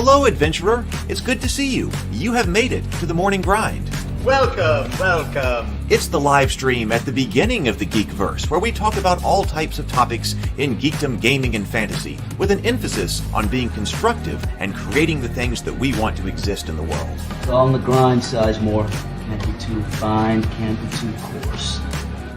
Hello, adventurer. It's good to see you. You have made it to the morning grind. Welcome, welcome. It's the live stream at the beginning of the Geekverse, where we talk about all types of topics in geekdom, gaming, and fantasy, with an emphasis on being constructive and creating the things that we want to exist in the world. It's all on the grind, Sizemore. Can't be too fine, can't be too coarse.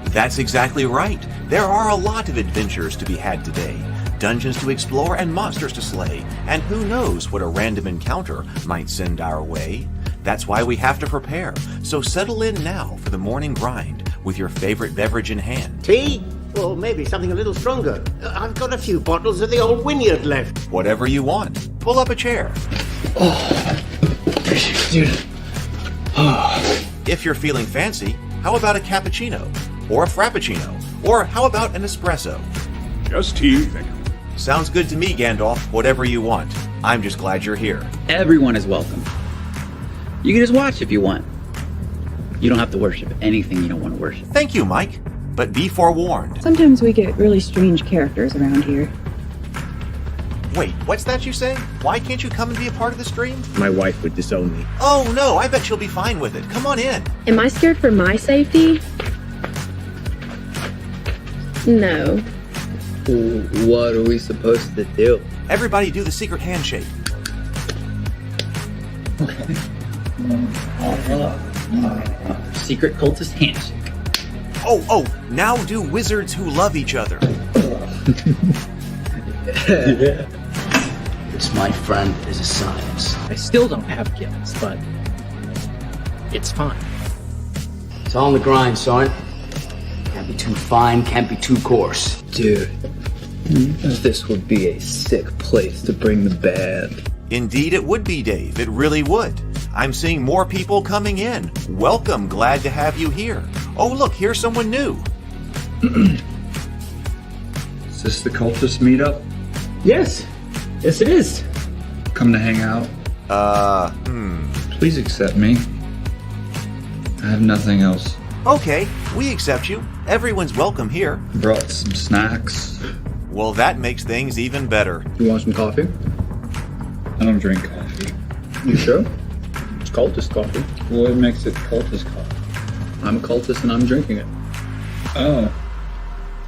That's exactly right. There are a lot of adventures to be had today. Dungeons to explore and monsters to slay, and who knows what a random encounter might send our way. That's why we have to prepare, so settle in now for the morning grind with your favorite beverage in hand. Tea? Or maybe something a little stronger. I've got a few bottles of the old Wynyard left. Whatever you want. Pull up a chair. Dude. If you're feeling fancy, how about a cappuccino? Or a frappuccino? Or how about an espresso? Just tea, thank you. Sounds good to me, Gandalf. Whatever you want. I'm just glad you're here. Everyone is welcome. You can just watch if you want. You don't have to worship anything you don't want to worship. Thank you, Mike. But be forewarned. Sometimes we get really strange characters around here. Wait, what's that you say? Why can't you come and be a part of the stream? My wife would disown me. Oh no, I bet she'll be fine with it. Come on in. Am I scared for my safety? No. What are we supposed to do? Everybody do the secret handshake. Okay. Secret cultist handshake. Oh, now do wizards who love each other. Yeah. This, my friend, is a science. I still don't have gills, but it's fine. It's all on the grind, son. Can't be too fine, can't be too coarse. Dude, this would be a sick place to bring the band. Indeed it would be, Dave. It really would. I'm seeing more people coming in. Welcome. Glad to have you here. Oh, look, here's someone new. Is this the cultist meetup? Yes it is. Come to hang out? Please accept me. I have nothing else. Okay, we accept you. Everyone's welcome here. Brought some snacks. Well, that makes things even better. You want some coffee? I don't drink coffee. You sure? It's cultist coffee. What makes it cultist coffee? I'm a cultist and I'm drinking it. Oh.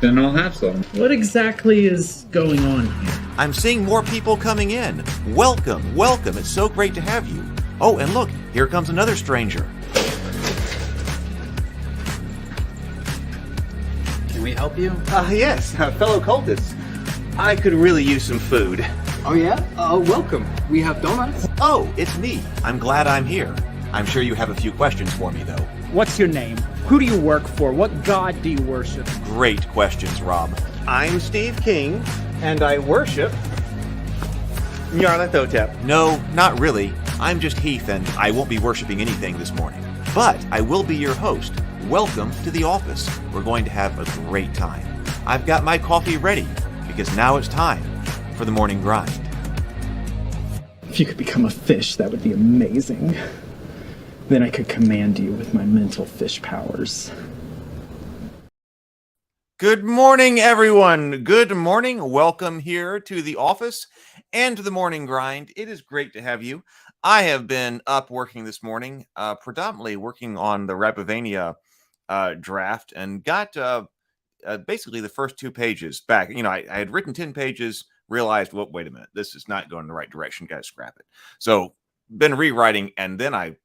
Then I'll have some. What exactly is going on here? I'm seeing more people coming in. Welcome. It's so great to have you. Oh, and look, here comes another stranger. Can we help you? Yes, fellow cultists. I could really use some food. Oh yeah? Welcome. We have donuts. Oh, it's me. I'm glad I'm here. I'm sure you have a few questions for me, though. What's your name? Who do you work for? What god do you worship? Great questions, Rob. I'm Steve King, and I worship Nyarlathotep. No, not really. I'm just Heath, and I won't be worshiping anything this morning. But I will be your host. Welcome to the office. We're going to have a great time. I've got my coffee ready, because now it's time for the morning grind. If you could become a fish, that would be amazing. Then I could command you with my mental fish powers. Good morning, everyone. Good morning. Welcome here to the office and to the morning grind. It is great to have you. I have been up working this morning, predominantly working on the Rapavania draft, and got basically the first 2 pages back. You know, I had written 10 pages, realized, well, wait a minute, this is not going in the right direction. Got to scrap it. So been rewriting, and then I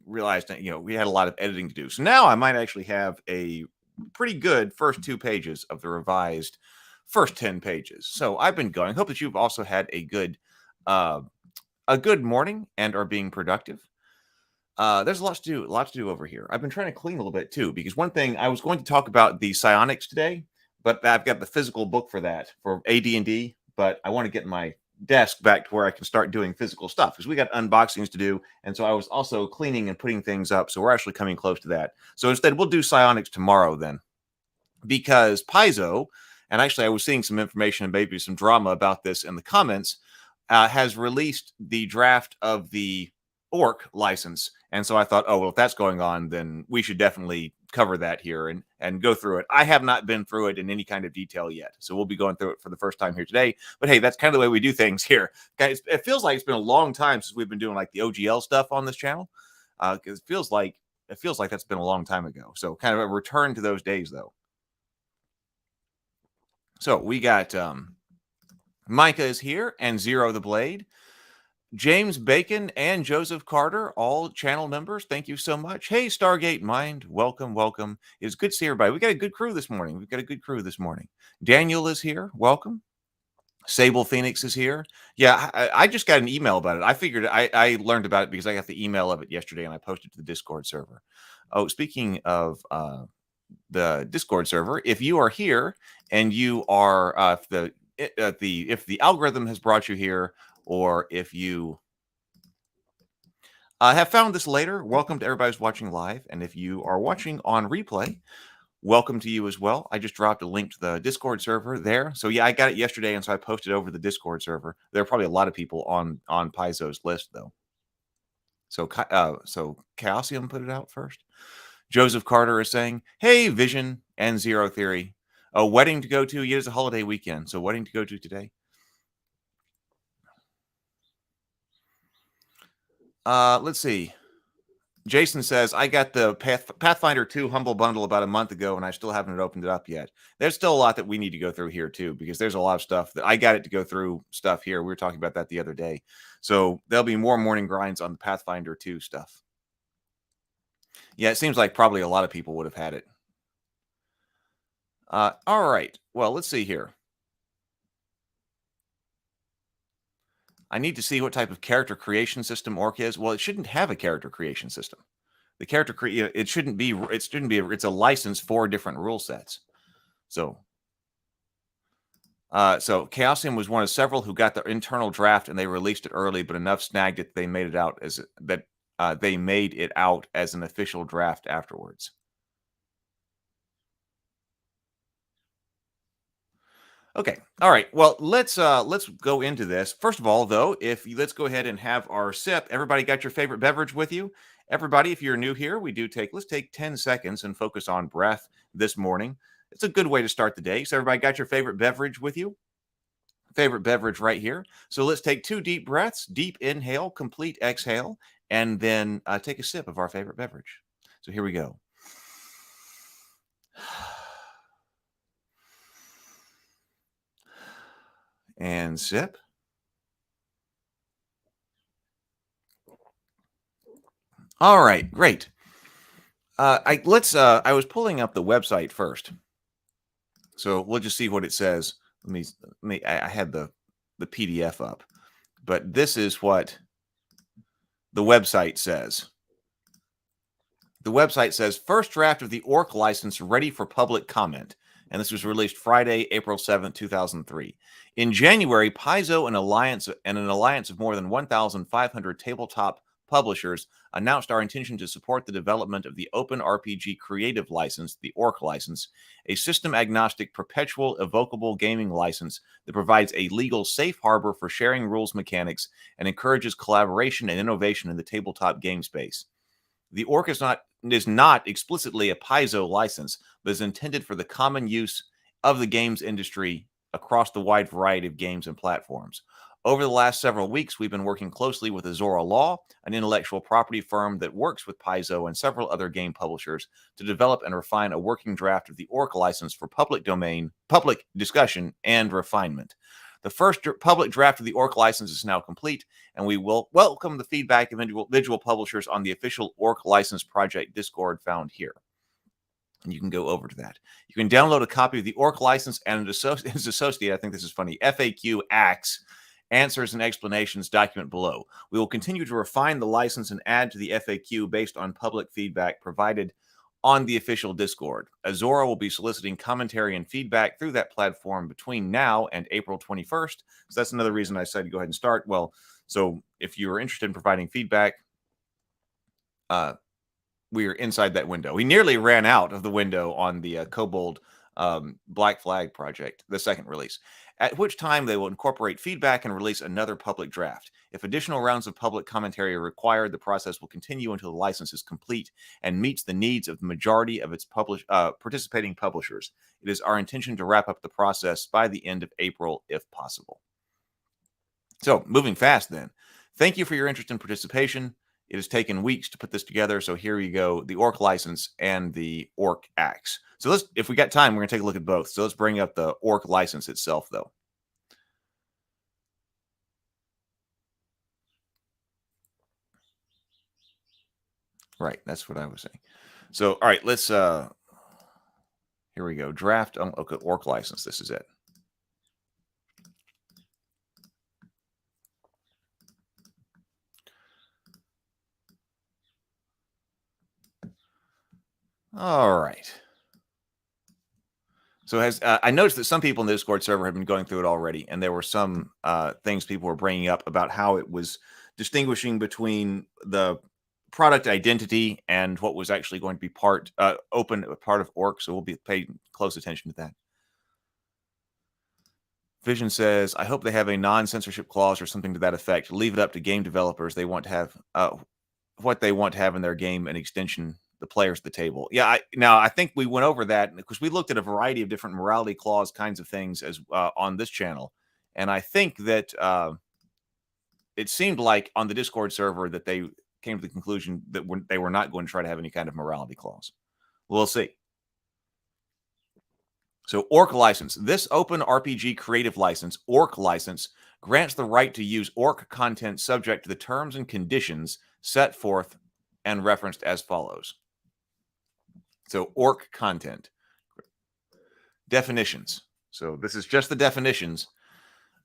realized that, we had a lot of editing to do. So now I might actually have a pretty good first 2 pages of the revised first 10 pages. So I've been going. Hope that you've also had a good morning and are being productive. There's a lot to do over here. I've been trying to clean a little bit too, because one thing I was going to talk about the psionics today, but I've got the physical book for that for AD&D, but I want to get my desk back to where I can start doing physical stuff, because we got unboxings to do. And so I was also cleaning and putting things up. So we're actually coming close to that. So instead we'll do psionics tomorrow then, because Paizo, and actually I was seeing some information and maybe some drama about this in the comments, has released the draft of the ORC license. And so I thought, oh, well, if that's going on, then we should definitely cover that here. And and go through it. I have not been through it in any kind of detail yet, so we'll be going through it for the first time here today. But hey, that's kind of the way we do things here, guys. It feels like it's been a long time since we've been doing like the OGL stuff on this channel, because it feels like that's been a long time ago. So kind of a return to those days, though. So we got Micah is here, and Zero the Blade, James Bacon, and Joseph Carter, all channel members. Thank you so much. Hey, Stargate Mind, welcome, welcome. It's good to see everybody. We got a good crew this morning. Daniel is here. Welcome. Sable Phoenix is here. Yeah, I just got an email about it. I figured I learned about it because I got the email of it yesterday, and I posted it to the Discord server. Oh, speaking of the Discord server, if you are here and you are if the algorithm has brought you here, or if you have found this later, welcome to everybody who's watching live. And if you are watching on replay, welcome to you as well. I just dropped a link to the Discord server there. So yeah, I got it yesterday, and so I posted over the Discord server. There are probably a lot of people on Paizo's list, though. So Chaosium put it out first. Joseph Carter is saying, hey, Vision and Zero Theory. A wedding to go to. Yeah, it's a holiday weekend, so wedding to go to today. Let's see. Jason says, I got the Pathfinder 2 Humble Bundle about a month ago, and I still haven't opened it up yet. There's still a lot that we need to go through here, too, because there's a lot of stuff that I got it to go through stuff here. We were talking about that the other day. So there'll be more morning grinds on the Pathfinder 2 stuff. Yeah, it seems like probably a lot of people would have had it. All right. Well, let's see here. I need to see what type of character creation system ORC is. Well, it shouldn't have a character creation system. The character it shouldn't be. It's a license for different rule sets. So Chaosium was one of several who got their internal draft, and they released it early, but enough snagged it they made it out as they made it out as an official draft afterwards. Okay. All right. Well, let's go into this. First of all, though, let's go ahead and have our sip. Everybody got your favorite beverage with you? Everybody, if you're new here, let's take 10 seconds and focus on breath this morning. It's a good way to start the day. So everybody got your favorite beverage with you? Favorite beverage right here. So let's take 2 deep breaths, deep inhale, complete exhale, and then take a sip of our favorite beverage. So here we go. And sip. All right, great. I was pulling up the website first, so we'll just see what it says. I had the PDF up, but this is what the website says. The website says first draft of the ORC license ready for public comment. And this was released Friday, April 7th, 2003. In January, Paizo, an alliance of more than 1,500 tabletop publishers, announced our intention to support the development of the Open RPG Creative License, the ORC license, a system-agnostic, perpetual, evocable gaming license that provides a legal safe harbor for sharing rules mechanics and encourages collaboration and innovation in the tabletop game space. The ORC is not explicitly a Paizo license, but is intended for the common use of the games industry across the wide variety of games and platforms. Over the last several weeks, we've been working closely with Azora Law, an intellectual property firm that works with Paizo and several other game publishers to develop and refine a working draft of the ORC license for public discussion and refinement. The first public draft of the ORC license is now complete, and we will welcome the feedback of individual publishers on the official ORC license project Discord found here. And you can go over to that. You can download a copy of the ORC license and his associate, I think this is funny, FAQ AX, answers and explanations document below. We will continue to refine the license and add to the FAQ based on public feedback provided on the official Discord. Azora will be soliciting commentary and feedback through that platform between now and April 21st. So that's another reason I decided to go ahead and start. Well, so if you're interested in providing feedback, we are inside that window. We nearly ran out of the window on the Kobold Black Flag project, the second release, at which time they will incorporate feedback and release another public draft. If additional rounds of public commentary are required, the process will continue until the license is complete and meets the needs of the majority of its participating publishers. It is our intention to wrap up the process by the end of April, if possible. So, moving fast then. Thank you for your interest and participation. It has taken weeks to put this together, so here you go, the ORC license and the ORC axe. So let's, if we got time, we're going to take a look at both. So let's bring up the ORC license itself, though. Right, that's what I was saying. So, all right, let's, here we go. Draft, okay, ORC license, this is it. All right. So I noticed that some people in the Discord server have been going through it already, and there were some things people were bringing up about how it was distinguishing between the product identity and what was actually going to be part of ORC. So we'll be paying close attention to that. Vision says, I hope they have a non-censorship clause or something to that effect. Leave it up to game developers. They want to have what they want to have in their game, an extension, the players at the table. Yeah, I think we went over that because we looked at a variety of different morality clause kinds of things as on this channel. And I think that it seemed like on the Discord server that they came to the conclusion that they were not going to try to have any kind of morality clause. We'll see. So ORC license. This open RPG creative license, ORC license, grants the right to use ORC content subject to the terms and conditions set forth and referenced as follows. So ORC content. Definitions. So this is just the definitions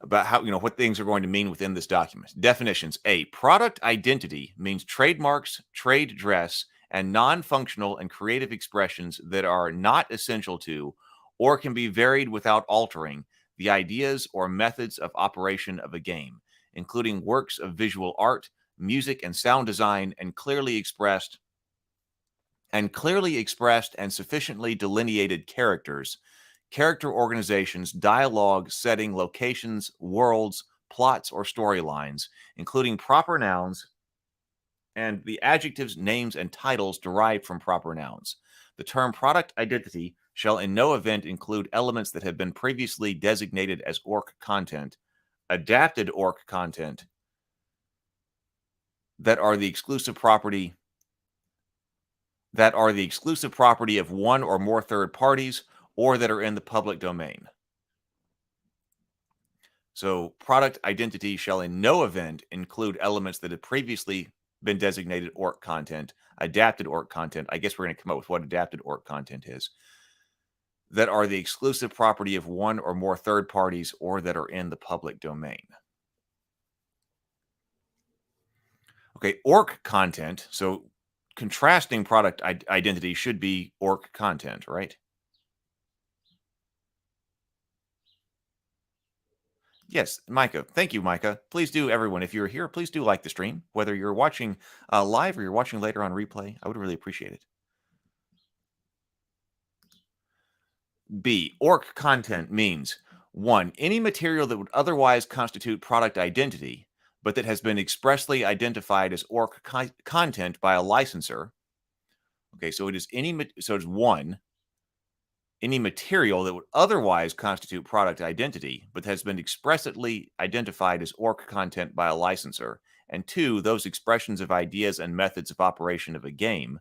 about how, what things are going to mean within this document. Definitions. A, product identity means trademarks, trade dress, and non-functional and creative expressions that are not essential to or can be varied without altering the ideas or methods of operation of a game, including works of visual art, music and sound design, and clearly expressed and sufficiently delineated characters, character organizations, dialogue, setting, locations, worlds, plots, or storylines, including proper nouns and the adjectives, names, and titles derived from proper nouns. The term product identity shall in no event include elements that have been previously designated as ORC content, adapted ORC content, that are the exclusive property of one or more third parties, or that are in the public domain. So product identity shall in no event include elements that have previously been designated ORC content, adapted ORC content. I guess we're going to come up with what adapted ORC content is. That are the exclusive property of one or more third parties, or that are in the public domain. Okay, ORC content. So contrasting product identity should be ORC content, right? Yes, Micah. Thank you, Micah. Please do, everyone. If you're here, please do like the stream, whether you're watching live or you're watching later on replay. I would really appreciate it. B, ORC content means 1, any material that would otherwise constitute product identity, but that has been expressly identified as ORC content by a licensor. Okay, so it is it's 1, any material that would otherwise constitute product identity, but has been expressly identified as ORC content by a licensor. And 2, those expressions of ideas and methods of operation of a game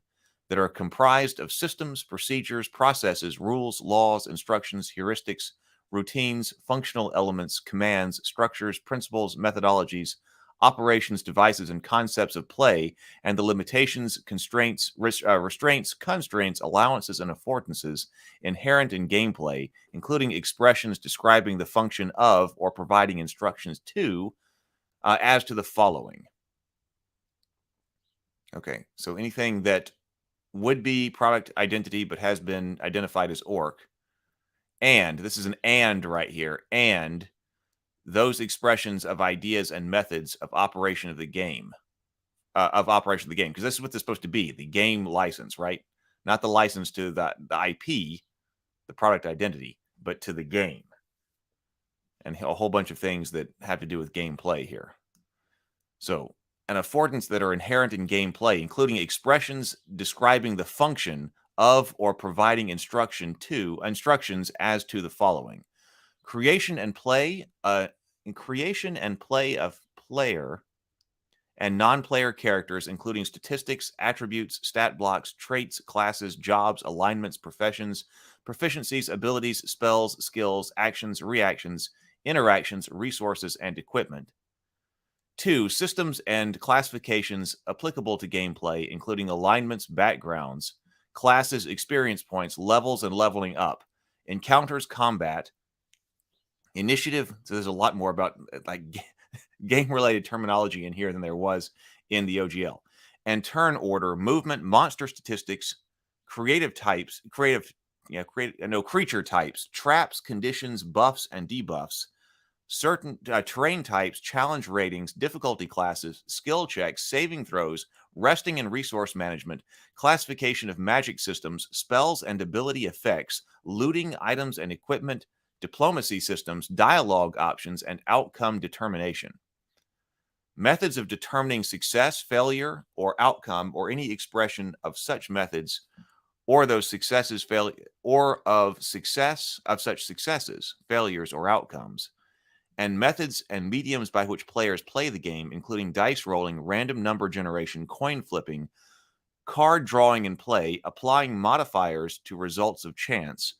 that are comprised of systems, procedures, processes, rules, laws, instructions, heuristics, routines, functional elements, commands, structures, principles, methodologies, operations, devices, and concepts of play, and the limitations, constraints, restraints, constraints, allowances, and affordances inherent in gameplay, including expressions describing the function of or providing instructions to, as to the following. Okay, so anything that would be product identity but has been identified as ORC, and this is an and right here, and those expressions of ideas and methods of operation of the game, because this is what this is supposed to be, the game license, right? Not the license to the IP, the product identity, but to the game. And a whole bunch of things that have to do with gameplay here. So, an affordance that are inherent in gameplay, including expressions describing the function of or providing instructions as to the following: creation and play of player and non-player characters, including statistics, attributes, stat blocks, traits, classes, jobs, alignments, professions, proficiencies, abilities, spells, skills, actions, reactions, interactions, resources, and equipment. 2. Systems and classifications applicable to gameplay, including alignments, backgrounds, classes, experience points, levels, and leveling up, encounters, combat, initiative. So there's a lot more about like game-related terminology in here than there was in the OGL. And turn order, movement, monster statistics, creature types, traps, conditions, buffs, and debuffs, certain terrain types, challenge ratings, difficulty classes, skill checks, saving throws, resting and resource management, classification of magic systems, spells and ability effects, looting items and equipment, diplomacy systems, dialogue options, and outcome determination. Methods of determining success, failure, or outcome, or any expression of such methods, or those successes, of such successes, failures, or outcomes. And methods and mediums by which players play the game, including dice rolling, random number generation, coin flipping, card drawing and play, applying modifiers to results of chance,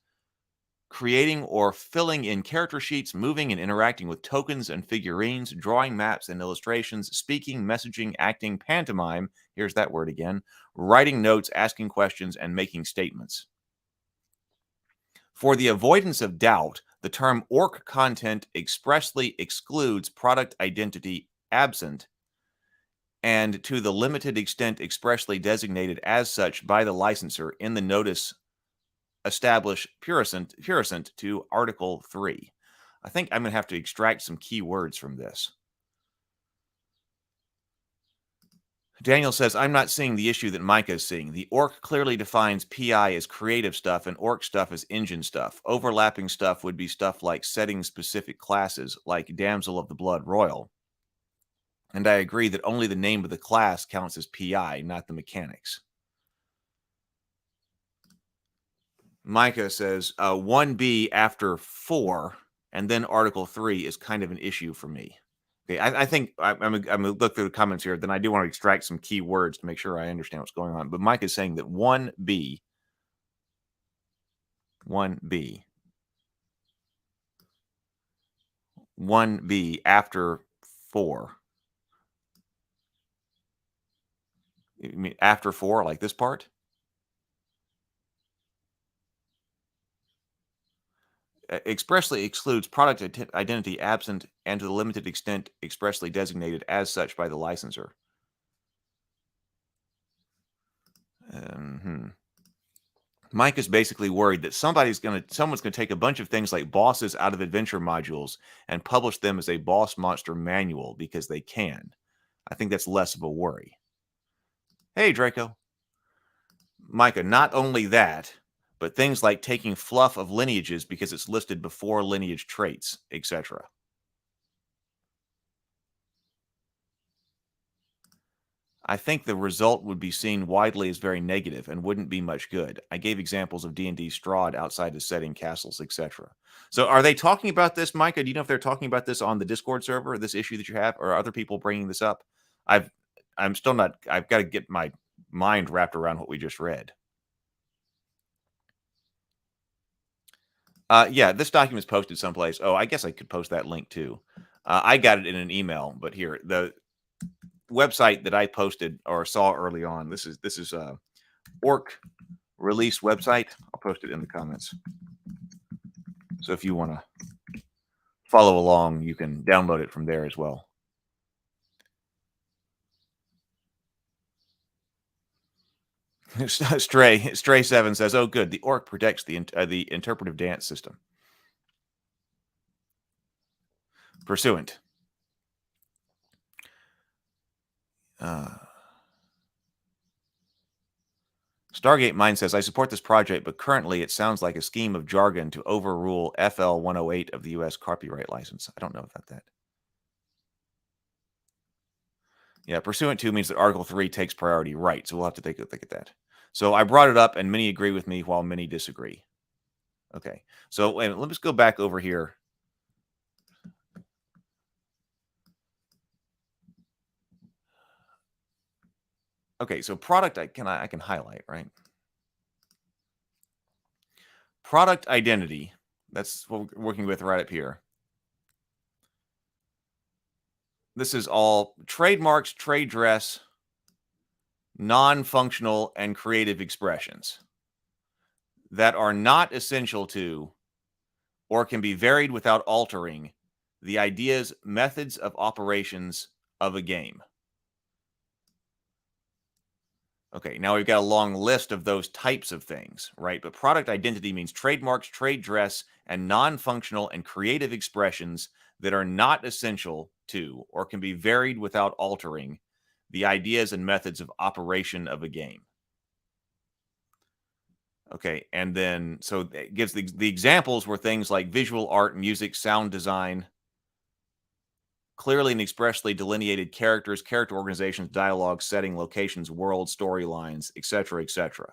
creating or filling in character sheets, moving and interacting with tokens and figurines, drawing maps and illustrations, speaking, messaging, acting, pantomime, here's that word again, writing notes, asking questions, and making statements. For the avoidance of doubt, the term ORC content expressly excludes product identity absent, and to the limited extent expressly designated as such by the licensor in the notice establish pursuant to Article 3. I think I'm going to have to extract some key words from this. Daniel says, I'm not seeing the issue that Micah is seeing. The ORC clearly defines PI as creative stuff and ORC stuff as engine stuff. Overlapping stuff would be stuff like setting specific classes, like Damsel of the Blood Royal. And I agree that only the name of the class counts as PI, not the mechanics. Micah says, 1B after 4, and then Article 3 is kind of an issue for me. Okay, I think I'm going to look through the comments here. Then I do want to extract some key words to make sure I understand what's going on. But Mike is saying that 1B after 4. You mean after 4, like this part? Expressly excludes product identity absent and to the limited extent expressly designated as such by the licensor. Mike is basically worried that someone's going to take a bunch of things like bosses out of adventure modules and publish them as a boss monster manual because they can. I think that's less of a worry. Hey, Draco. Micah, not only that, but things like taking fluff of lineages because it's listed before lineage traits, etc. I think the result would be seen widely as very negative and wouldn't be much good. I gave examples of D&D Strahd outside of setting castles, etc. So are they talking about this, Micah? Do you know if they're talking about this on the Discord server, this issue that you have, or are other people bringing this up? I've got to get my mind wrapped around what we just read. Yeah, this document's posted someplace. Oh, I guess I could post that link too. I got it in an email, but here, the website that I posted or saw early on, this is ORC release website. I'll post it in the comments. So if you want to follow along, you can download it from there as well. Stray 7 says, "Oh, good. The ORC protects the interpretive dance system." Pursuant. Stargate Mind says, I support this project, but currently it sounds like a scheme of jargon to overrule FL 108 of the U.S. copyright license. I don't know about that. Yeah, pursuant to means that Article 3 takes priority. Right, so we'll have to take a look at that. So I brought it up, and many agree with me while many disagree. Okay, so wait a minute, let's go back over here. Okay, so product, I can highlight, right? Product identity, that's what we're working with right up here. This is all trademarks, trade dress, non-functional, and creative expressions that are not essential to or can be varied without altering the ideas, methods of operations of a game. Okay, now we've got a long list of those types of things, right? But product identity means trademarks, trade dress, and non-functional and creative expressions that are not essential to or can be varied without altering the ideas and methods of operation of a game. Okay, and then so it gives the examples were things like visual art, music, sound design, clearly and expressly delineated characters, character organizations, dialogue, setting, locations, worlds, storylines, etc., etc.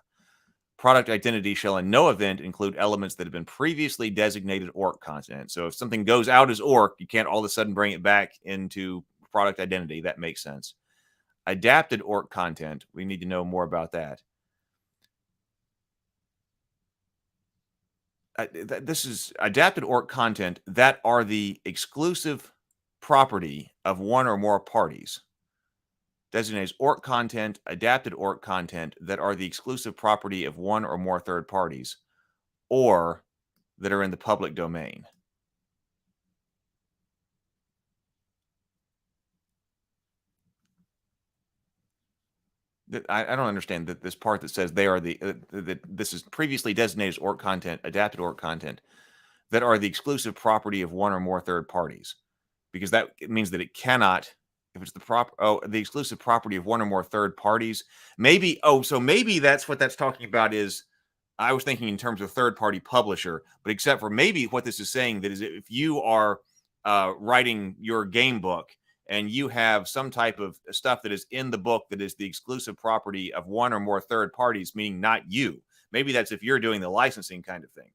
Product identity shall in no event include elements that have been previously designated ORC content. So if something goes out as ORC, you can't all of a sudden bring it back into product identity. That makes sense. Adapted ORC content, we need to know more about that. This is adapted ORC content that are the exclusive property of one or more parties. Designates ORC content, adapted ORC content that are the exclusive property of one or more third parties, or that are in the public domain. I don't understand that this part that says they are the that this is previously designated as ORC content, adapted ORC content that are the exclusive property of one or more third parties, because that means that it cannot, if it's the exclusive property of one or more third parties. Maybe so maybe that's what that's talking about. Is I was thinking in terms of third party publisher, but except for maybe what this is saying that is if you are writing your game book and you have some type of stuff that is in the book that is the exclusive property of one or more third parties, meaning not you. Maybe that's if you're doing the licensing kind of thing.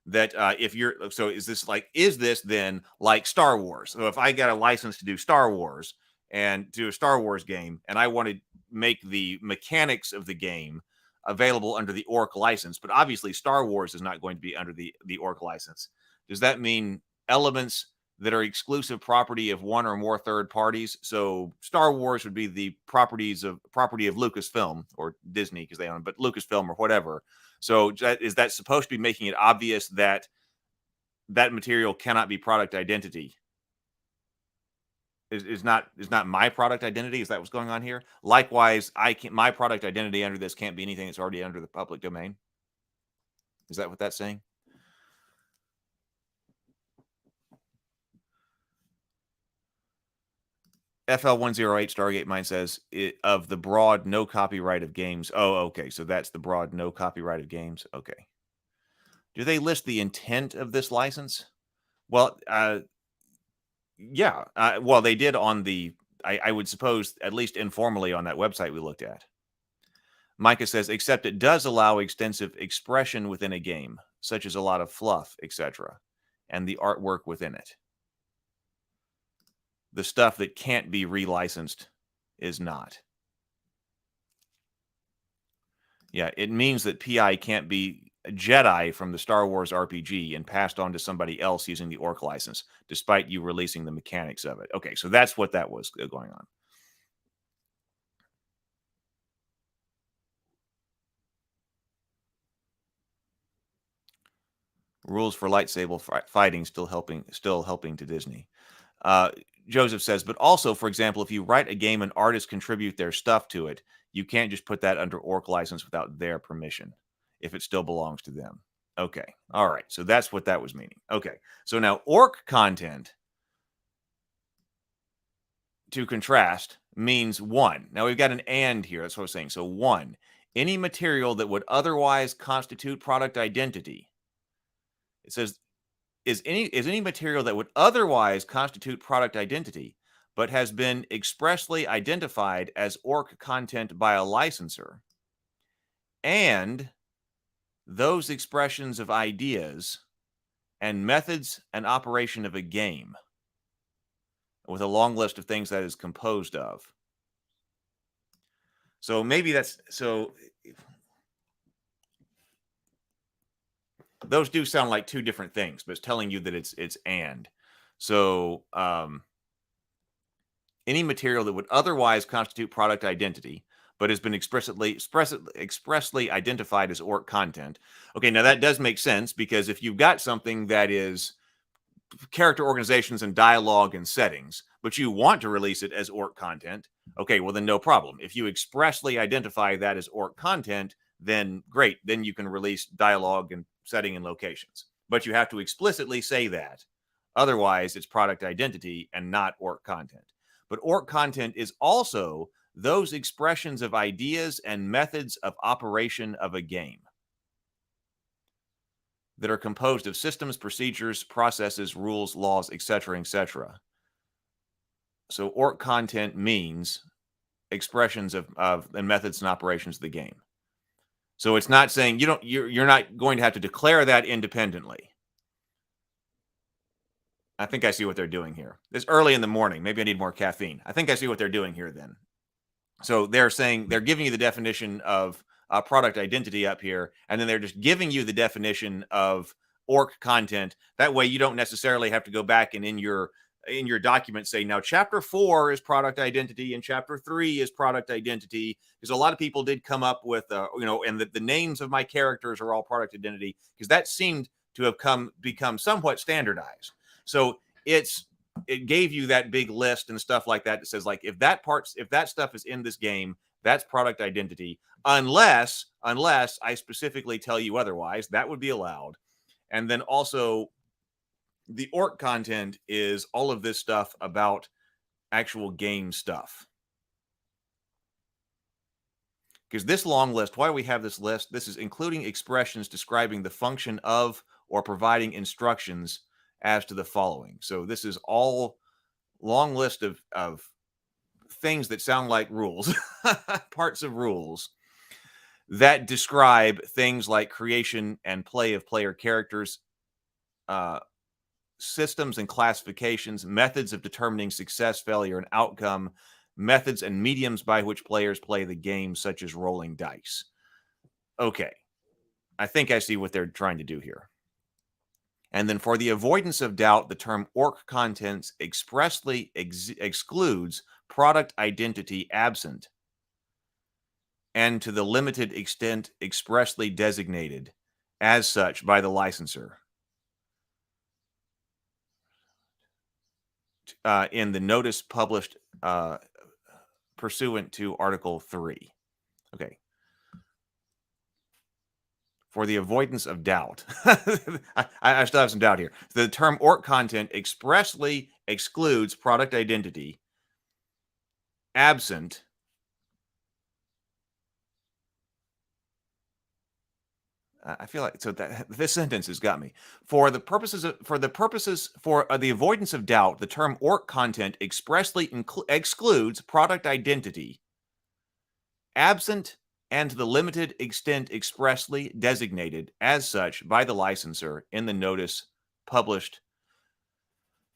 That if you're, so is this then like Star Wars? So if I got a license to do Star Wars and do a Star Wars game, and I want to make the mechanics of the game available under the ORC license, but obviously Star Wars is not going to be under the ORC license. Does that mean elements that are exclusive property of one or more third parties? So Star Wars would be the property of Lucasfilm or Disney because they own it, but Lucasfilm or whatever. So is that supposed to be making it obvious that that material cannot be product identity? Is not my product identity? Is that what's going on here? Likewise, my product identity under this can't be anything that's already under the public domain. Is that what that's saying? FL108 Stargate Mind says of the broad no copyright of games. Oh, okay. So that's the broad no copyright of games. Okay. Do they list the intent of this license? Well, yeah. Well, they did on the, I would suppose, at least informally on that website we looked at. Micah says, except it does allow extensive expression within a game, such as a lot of fluff, etc., and the artwork within it. The stuff that can't be relicensed is not. Yeah, it means that PI can't be a Jedi from the Star Wars RPG and passed on to somebody else using the ORC license, despite you releasing the mechanics of it. Okay, so that's what that was going on. Rules for lightsaber fighting still helping to Disney. Joseph says, but also, for example, if you write a game and artists contribute their stuff to it, you can't just put that under ORC license without their permission if it still belongs to them. Okay. All right. So that's what that was meaning. Okay. So now ORC content, to contrast, means one. Now we've got an and here. That's what I was saying. So one, any material that would otherwise constitute product identity. It says, is any material that would otherwise constitute product identity, but has been expressly identified as ORC content by a licensor, and those expressions of ideas and methods and operation of a game, with a long list of things that is composed of. So maybe that's so. Those do sound like two different things, but it's telling you that it's and. So any material that would otherwise constitute product identity, but has been expressly identified as ORC content. Okay, now that does make sense, because if you've got something that is character organizations and dialogue and settings, but you want to release it as ORC content, okay, well then no problem. If you expressly identify that as ORC content, then great. Then you can release dialogue and setting and locations. But you have to explicitly say that. Otherwise, it's product identity and not ORC content. But ORC content is also those expressions of ideas and methods of operation of a game that are composed of systems, procedures, processes, rules, laws, etc., etc. So ORC content means expressions of and methods and operations of the game. So it's not saying you're not going to have to declare that independently. I think I see what they're doing here. It's early in the morning. Maybe I need more caffeine. I think I see what they're doing here then. So they're saying they're giving you the definition of product identity up here, and then they're just giving you the definition of ORC content. That way you don't necessarily have to go back and in your document say, now chapter 4 is product identity and chapter 3 is product identity, because a lot of people did come up with and the names of my characters are all product identity, because that seemed to have become somewhat standardized. So it gave you that big list and stuff like that says, like, if that stuff is in this game, that's product identity, unless I specifically tell you otherwise. That would be allowed. And then also the ORC content is all of this stuff about actual game stuff. Because this long list, why we have this list, this is including expressions describing the function of or providing instructions as to the following. So this is all long list of things that sound like rules, parts of rules that describe things like creation and play of player characters, systems and classifications, methods of determining success, failure, and outcome, methods and mediums by which players play the game, such as rolling dice. Okay, I think I see what they're trying to do here. And then for the avoidance of doubt, the term ORC contents expressly excludes product identity absent and to the limited extent expressly designated as such by the licensor in the notice published pursuant to Article 3. Okay. For the avoidance of doubt, I still have some doubt here. The term ORC content expressly excludes product identity absent I feel like that this sentence has got me. For the avoidance of doubt, the term ORC content expressly excludes product identity absent and to the limited extent expressly designated as such by the licensor in the notice published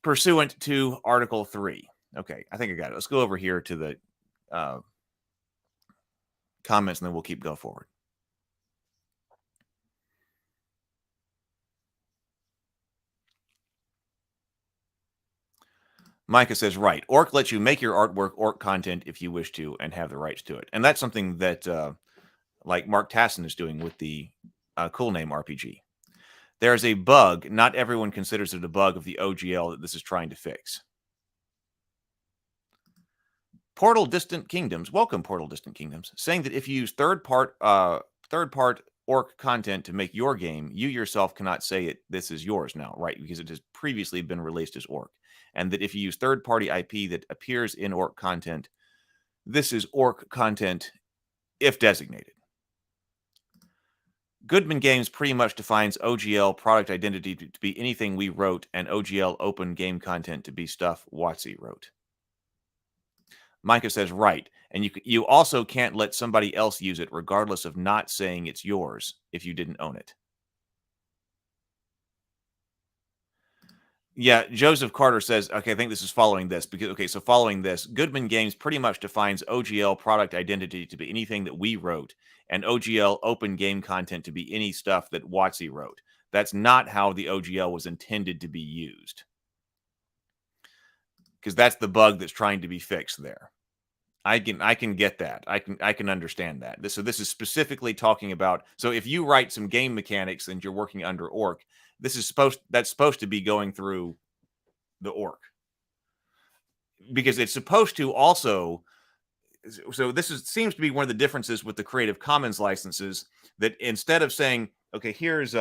pursuant to Article 3. Okay, I think I got it. Let's go over here to the comments, and then we'll keep going forward. Micah says, right, ORC lets you make your artwork ORC content if you wish to and have the rights to it. And that's something that, like Mark Tassin is doing with the Cool Name RPG. There's a bug. Not everyone considers it a bug of the OGL that this is trying to fix. Portal Distant Kingdoms, welcome Portal Distant Kingdoms, saying that if you use third-part ORC content to make your game, you yourself cannot say this is yours now, right? Because it has previously been released as ORC. And that if you use third-party IP that appears in ORC content, this is ORC content if designated. Goodman Games pretty much defines OGL product identity to be anything we wrote, and OGL open game content to be stuff WotC wrote. Micah says, right. And you also can't let somebody else use it regardless of not saying it's yours if you didn't own it. Yeah, Joseph Carter says, okay, I think this is following this. Because okay, so following this, Goodman Games pretty much defines OGL product identity to be anything that we wrote, and OGL open game content to be any stuff that WotC wrote. That's not how the OGL was intended to be used. Because that's the bug that's trying to be fixed there. I can get that. I can understand that. So this is specifically talking about, so if you write some game mechanics and you're working under ORC, that's supposed to be going through the ORC. Because it's supposed to also, so this seems to be one of the differences with the Creative Commons licenses, that instead of saying, okay, here's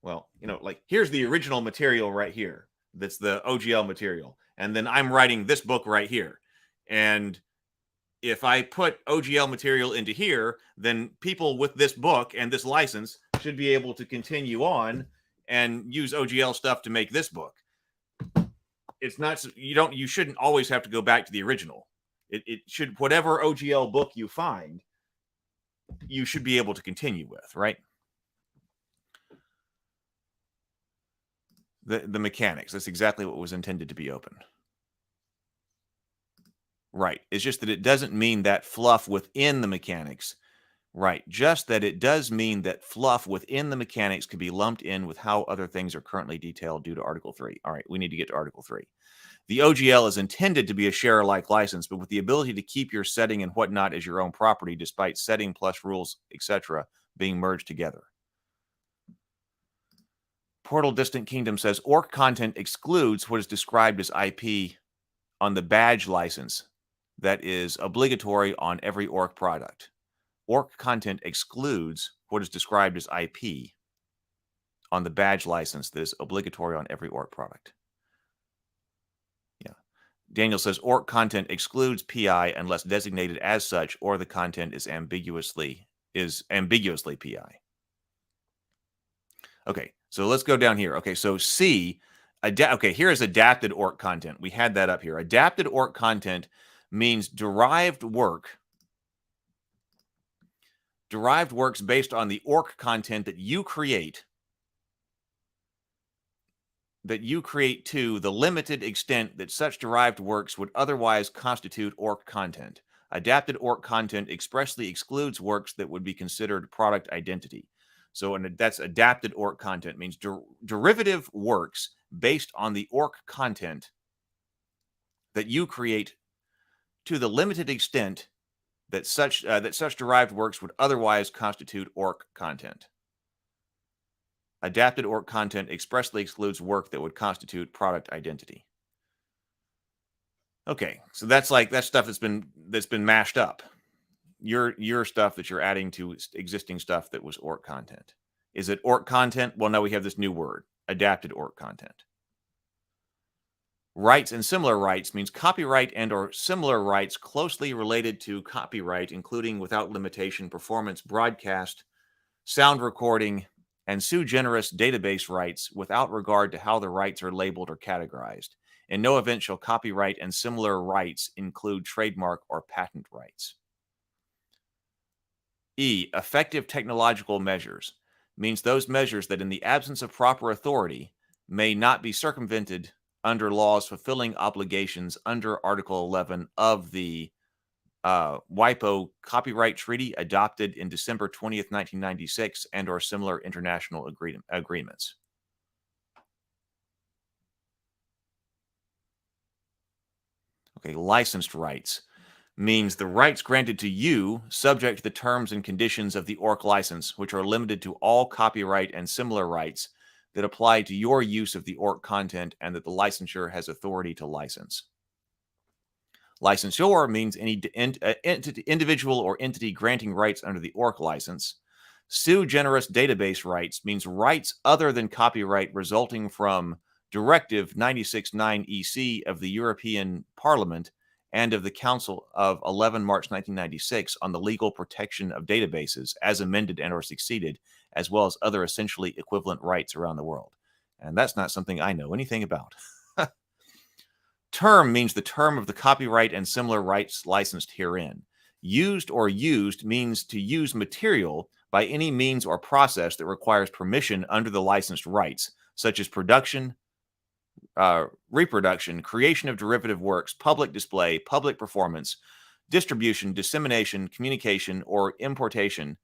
well, like here's the original material right here. That's the OGL material. And then I'm writing this book right here. And if I put OGL material into here, then people with this book and this license should be able to continue on and use OGL stuff to make this book. It's not, you shouldn't always have to go back to the original. It should, whatever OGL book you find, you should be able to continue with, right? The mechanics, that's exactly what was intended to be open. Right. It's just that it doesn't mean that fluff within the mechanics. Right. Just that it does mean that fluff within the mechanics can be lumped in with how other things are currently detailed due to Article 3. All right. We need to get to Article 3. The OGL is intended to be a share-alike license, but with the ability to keep your setting and whatnot as your own property, despite setting plus rules, etc., being merged together. Portal Distant Kingdom says, ORC content excludes what is described as IP on the badge license that is obligatory on every ORC product. ORC content excludes what is described as IP on the badge license that is obligatory on every ORC product. Yeah. Daniel says, ORC content excludes PI unless designated as such, or the content is ambiguously PI. Okay, so let's go down here. Okay, so C, okay, here is adapted ORC content. We had that up here. Adapted ORC content means derived works based on the ORC content that you create to the limited extent that such derived works would otherwise constitute ORC content. Adapted ORC content expressly excludes works that would be considered product identity. So that's adapted ORC content, means derivative works based on the ORC content that you create to the limited extent that such derived works would otherwise constitute ORC content. Adapted ORC content expressly excludes work that would constitute product identity. Okay, so that's stuff that's been mashed up. Your stuff that you're adding to existing stuff that was ORC content. Is it ORC content? Well, no, we have this new word, adapted ORC content. Rights and similar rights means copyright and or similar rights closely related to copyright, including without limitation, performance, broadcast, sound recording, and sui generis database rights without regard to how the rights are labeled or categorized. In no event shall copyright and similar rights include trademark or patent rights. E, effective technological measures means those measures that in the absence of proper authority may not be circumvented under laws fulfilling obligations under Article 11 of the WIPO Copyright Treaty adopted in December 20th, 1996 and or similar international agreements. Okay, licensed rights means the rights granted to you subject to the terms and conditions of the ORC license, which are limited to all copyright and similar rights that apply to your use of the ORC content and that the licensure has authority to license. Licensor means any individual or entity granting rights under the ORC license. Sui generis database rights means rights other than copyright resulting from Directive 96/9 EC of the European Parliament and of the Council of 11 March 1996 on the legal protection of databases as amended and or succeeded, as well as other essentially equivalent rights around the world. And that's not something I know anything about. Term means the term of the copyright and similar rights licensed herein. Used or used means to use material by any means or process that requires permission under the licensed rights, such as production, reproduction, creation of derivative works, public display, public performance, distribution, dissemination, communication, or importation,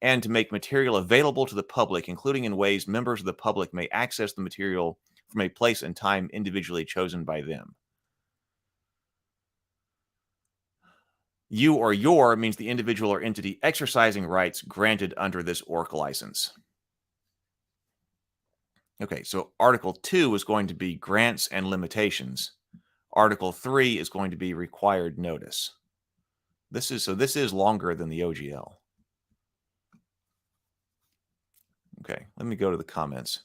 and to make material available to the public, including in ways members of the public may access the material from a place and time individually chosen by them. You or your means the individual or entity exercising rights granted under this ORC license. Okay, so Article 2 is going to be grants and limitations. Article 3 is going to be required notice. This is longer than the OGL. Okay, let me go to the comments.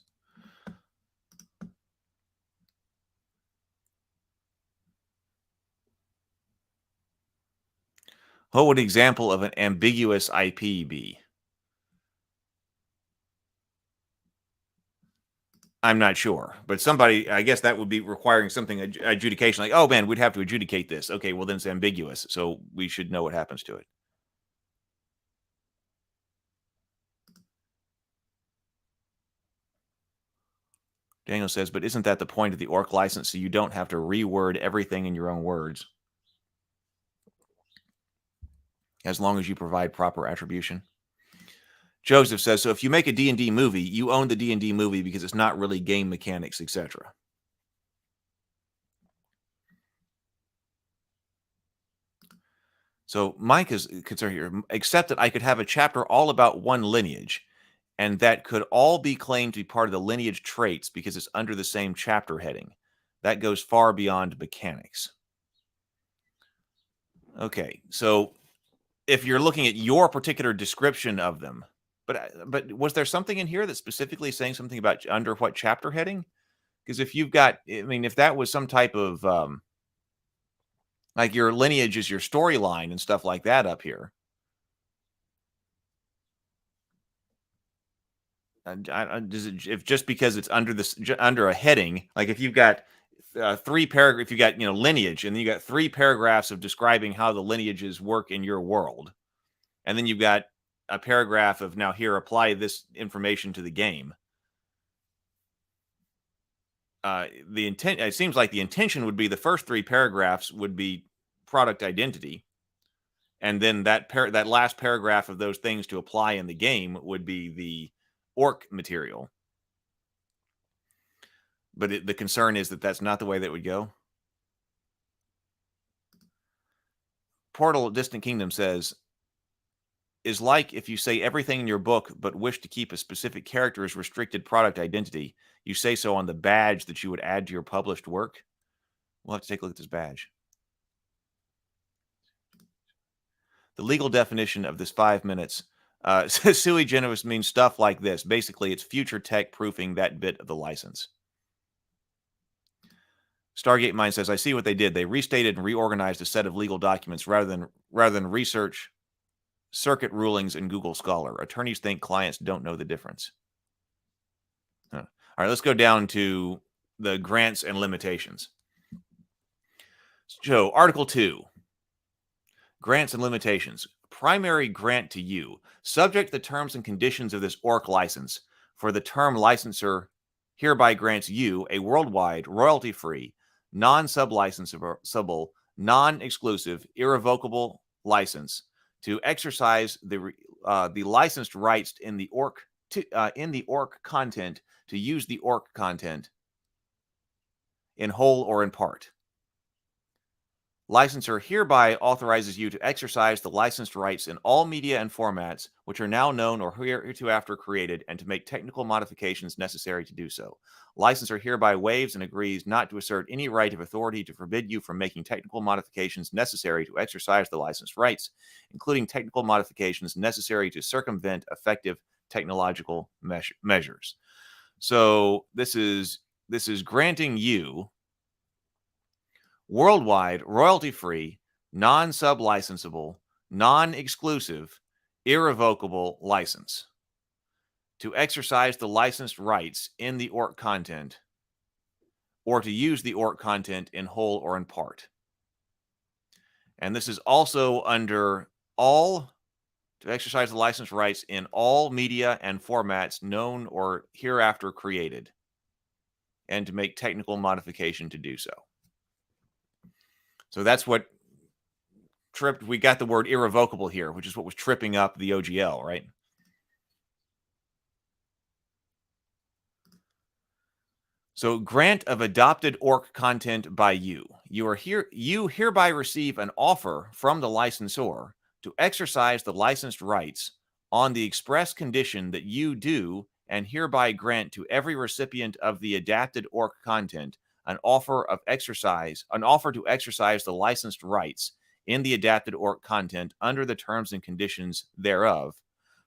What would an example of an ambiguous IP be? I'm not sure, but somebody, I guess that would be requiring something, adjudication, like, oh man, we'd have to adjudicate this. Okay, well then it's ambiguous, so we should know what happens to it. Daniel says, but isn't that the point of the ORC license, so you don't have to reword everything in your own words? As long as you provide proper attribution. Joseph says, so if you make a D&D movie, you own the D&D movie because it's not really game mechanics, etc. So Mike is concerned here, except that I could have a chapter all about one lineage, and that could all be claimed to be part of the lineage traits because it's under the same chapter heading. That goes far beyond mechanics. Okay, so if you're looking at your particular description of them, but was there something in here that's specifically saying something about under what chapter heading? Because if you've got, I mean, if that was some type of, like your lineage is your storyline and stuff like that up here. Does it, if just because it's under this, under a heading, like if you've got 3 paragraphs, if you got, lineage, and then you got 3 paragraphs of describing how the lineages work in your world, and then you've got a paragraph of now here, apply this information to the game. The intent, it seems like the intention would be the first 3 paragraphs would be product identity, and then that last paragraph of those things to apply in the game would be the ORC material. But the concern is that that's not the way that would go. Portal Distant Kingdom says, is like if you say everything in your book but wish to keep a specific character's restricted product identity, you say so on the badge that you would add to your published work. We'll have to take a look at this badge. The legal definition of this 5 minutes, sui generis means stuff like this. Basically, it's future tech proofing that bit of the license. Stargate Mind says, I see what they did. They restated and reorganized a set of legal documents rather than research circuit rulings in Google Scholar. Attorneys think clients don't know the difference. All right, let's go down to the grants and limitations. So, Article 2, grants and limitations. Primary grant to you, subject to the terms and conditions of this ORC license, for the term licensor hereby grants you a worldwide, royalty-free, non-sublicensable, non-exclusive, irrevocable license to exercise the licensed rights in the ORC content, to use the ORC content in whole or in part. Licensor hereby authorizes you to exercise the licensed rights in all media and formats which are now known or hereafter created, and to make technical modifications necessary to do so. Licensor hereby waives and agrees not to assert any right of authority to forbid you from making technical modifications necessary to exercise the licensed rights, including technical modifications necessary to circumvent effective technological measures. So this is granting you worldwide, royalty-free, non-sub-licensable, non-exclusive, irrevocable license to exercise the licensed rights in the ORC content or to use the ORC content in whole or in part. And this is also under all, to exercise the licensed rights in all media and formats known or hereafter created, and to make technical modification to do so. So that's what tripped. We got the word irrevocable here, which is what was tripping up the OGL, right? So grant of adopted ORC content by you. You hereby receive an offer from the licensor to exercise the licensed rights on the express condition that you do and hereby grant to every recipient of the adapted ORC content an offer to exercise the licensed rights in the adapted ORC content under the terms and conditions thereof,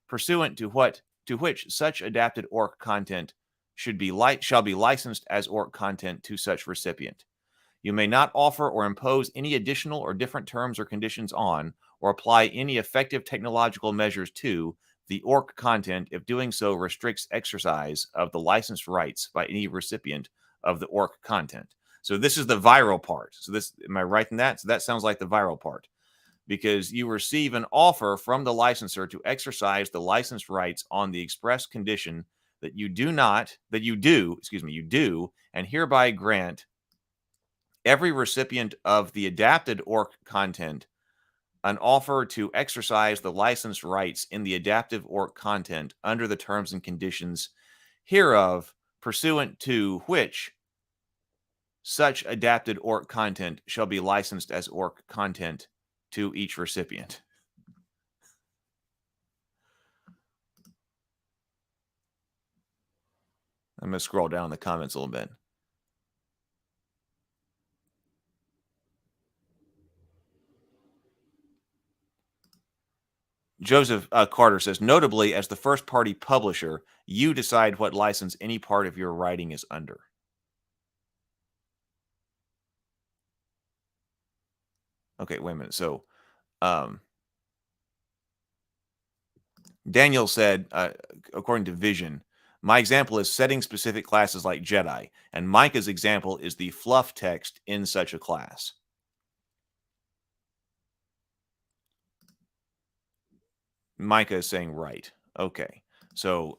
pursuant to which such adapted ORC content shall be licensed as ORC content to such recipient. You may not offer or impose any additional or different terms or conditions on, or apply any effective technological measures to the ORC content if doing so restricts exercise of the licensed rights by any recipient of the ORC content. So this is the viral part. So this, am I right in that? So that sounds like the viral part, because you receive an offer from the licensor to exercise the licensed rights on the express condition that you do, and hereby grant every recipient of the adapted ORC content an offer to exercise the licensed rights in the adaptive ORC content under the terms and conditions hereof, pursuant to which such adapted ORC content shall be licensed as ORC content to each recipient. I'm going to scroll down the comments a little bit. Joseph Carter says, notably, as the first-party publisher, you decide what license any part of your writing is under. Okay, wait a minute. So, Daniel said, according to Vision, my example is setting specific classes like Jedi, and Micah's example is the fluff text in such a class. Micah is saying right. Okay. So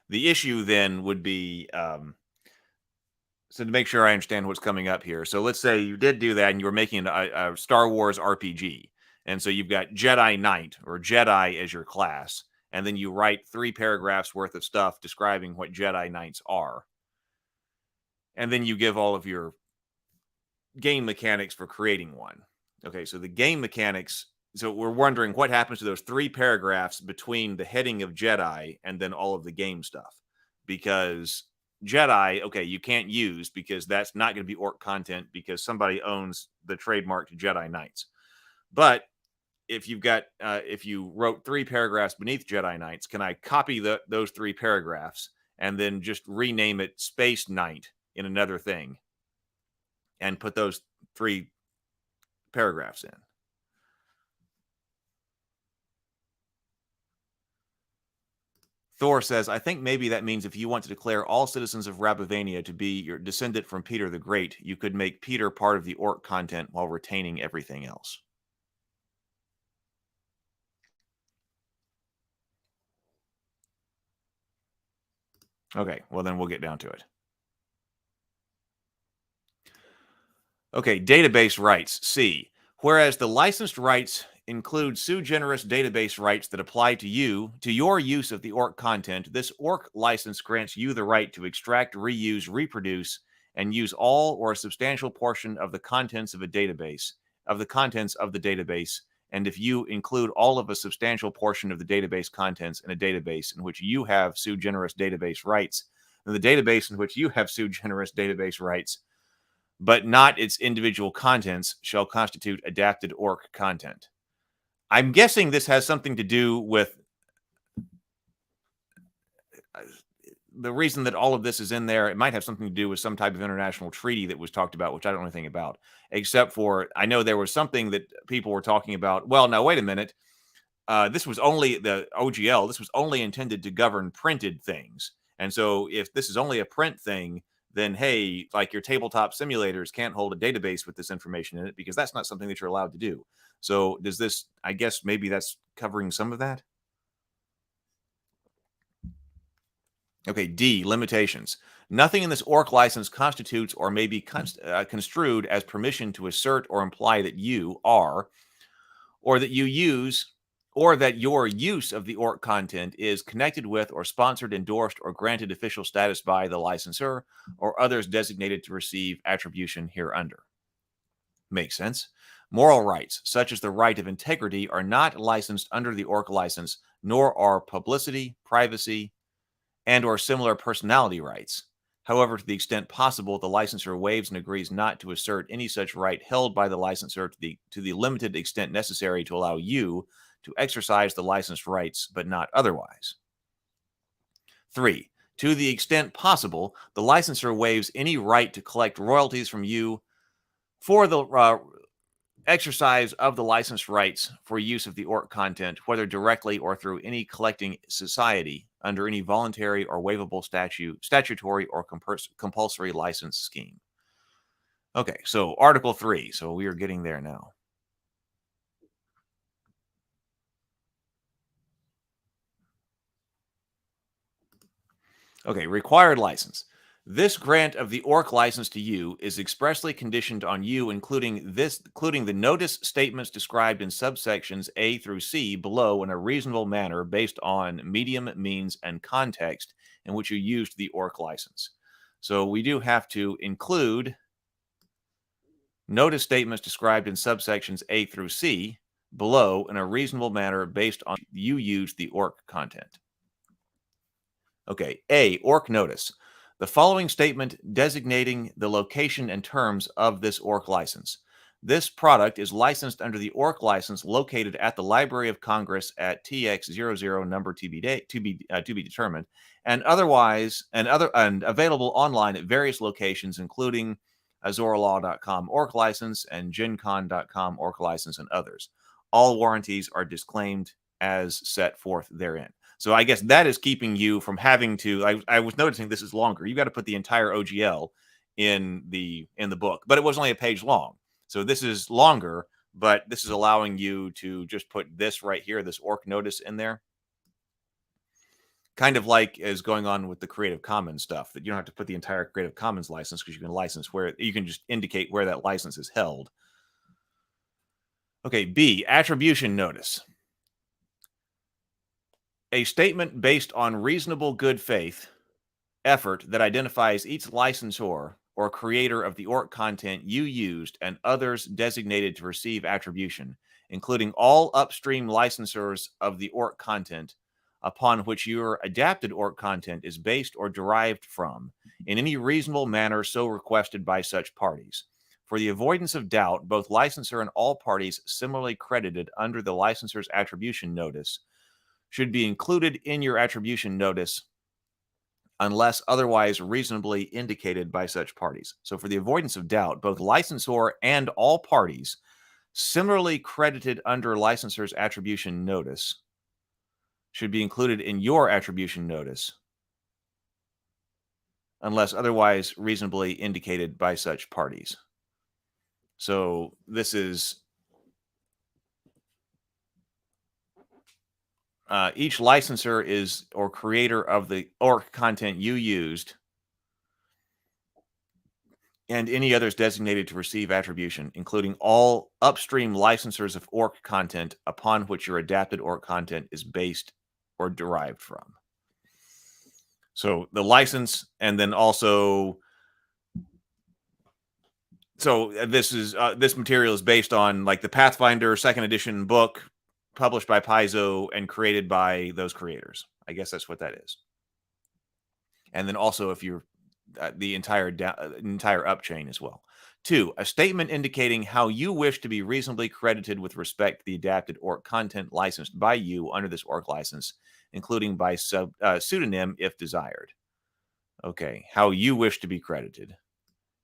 the issue then would be, so to make sure I understand what's coming up here. So let's say you did do that and you were making a Star Wars RPG. And so you've got Jedi Knight or Jedi as your class. And then you write 3 paragraphs worth of stuff describing what Jedi Knights are. And then you give all of your game mechanics for creating one. Okay, so the game mechanics, so we're wondering what happens to those 3 paragraphs between the heading of Jedi and then all of the game stuff. Because Jedi, okay, you can't use because that's not going to be ORC content because somebody owns the trademark to Jedi Knights. But if you've got, if you wrote 3 paragraphs beneath Jedi Knights, can I copy those 3 paragraphs and then just rename it Space Knight in another thing and put those 3 paragraphs in? Thor says, I think maybe that means if you want to declare all citizens of Rabavania to be your descendant from Peter the Great, you could make Peter part of the ORC content while retaining everything else. Okay, well then we'll get down to it. Okay, database rights, C. Whereas the licensed rights include sui generis database rights that apply to you, to your use of the ORC content, this ORC license grants you the right to extract, reuse, reproduce, and use all or a substantial portion of the contents of a database, and if you include all of a substantial portion of the database contents in a database in which you have sui generis database rights, then the database in which you have sui generis database rights, but not its individual contents, shall constitute adapted ORC content. I'm guessing this has something to do with the reason that all of this is in there, it might have something to do with some type of international treaty that was talked about, which I don't know anything about, except for I know there was something that people were talking about. Well, now, wait a minute. This was only the OGL. This was only intended to govern printed things. And so if this is only a print thing, then, hey, like your tabletop simulators can't hold a database with this information in it because that's not something that you're allowed to do. So does this, I guess maybe that's covering some of that. Okay, D, limitations. Nothing in this ORC license constitutes or may be construed as permission to assert or imply that you are, or that you use, or that your use of the ORC content is connected with or sponsored, endorsed, or granted official status by the licensor or others designated to receive attribution hereunder. Makes sense. Moral rights, such as the right of integrity, are not licensed under the ORC license, nor are publicity, privacy, and or similar personality rights. However, to the extent possible, the licensor waives and agrees not to assert any such right held by the licensor to the limited extent necessary to allow you to exercise the licensed rights, but not otherwise. 3. To the extent possible, the licensor waives any right to collect royalties from you for the exercise of the licensed rights for use of the ORC content, whether directly or through any collecting society under any voluntary or waivable statutory or compulsory license scheme. Okay, so Article 3. So we are getting there now. Okay, required license. This grant of the ORC license to you is expressly conditioned on you including the notice statements described in subsections A through C below in a reasonable manner based on medium, means, and context in which you used the ORC license. So we do have to include notice statements described in subsections A through C below in a reasonable manner based on you used the ORC content. Okay, A, ORC notice. The following statement designating the location and terms of this ORC license. This product is licensed under the ORC license located at the Library of Congress at TX00 number to be determined, and available online at various locations, including azoralaw.com ORC license and gencon.com ORC license and others. All warranties are disclaimed as set forth therein. So I guess that is keeping you from having to. I was noticing this is longer. You got to put the entire OGL in the book, but it was only a page long. So this is longer, but this is allowing you to just put this right here, this ORC notice in there. Kind of like is going on with the Creative Commons stuff, that you don't have to put the entire Creative Commons license because you can license where you can just indicate where that license is held. Okay, B, attribution notice. A statement based on reasonable good faith effort that identifies each licensor or creator of the ORC content you used and others designated to receive attribution, including all upstream licensors of the ORC content upon which your adapted ORC content is based or derived from, in any reasonable manner so requested by such parties. For the avoidance of doubt, both licensor and all parties similarly credited under the licensor's attribution notice should be included in your attribution notice unless otherwise reasonably indicated by such parties. So for the avoidance of doubt, both licensor and all parties similarly credited under licensor's attribution notice should be included in your attribution notice unless otherwise reasonably indicated by such parties. So this is each licensor is or creator of the ORC content you used and any others designated to receive attribution, including all upstream licensors of ORC content upon which your adapted ORC content is based or derived from. So the license, and then also, so this material is based on like the Pathfinder 2nd edition book, published by Paizo and created by those creators. I guess that's what that is. And then also if you're the entire up chain as well. 2, a statement indicating how you wish to be reasonably credited with respect to the adapted ORC content licensed by you under this ORC license, including by pseudonym if desired. Okay, how you wish to be credited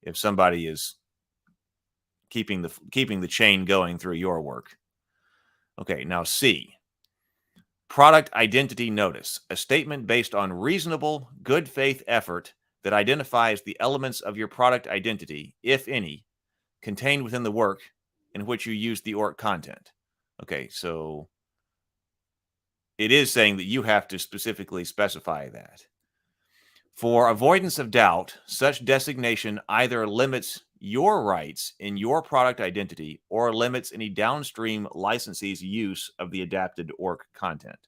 if somebody is keeping the chain going through your work. Okay, now C. Product identity notice, a statement based on reasonable, good faith effort that identifies the elements of your product identity, if any, contained within the work in which you use the ORC content. Okay, so it is saying that you have to specifically specify that. For avoidance of doubt, such designation either limits your rights in your product identity or limits any downstream licensee's use of the adapted ORC content.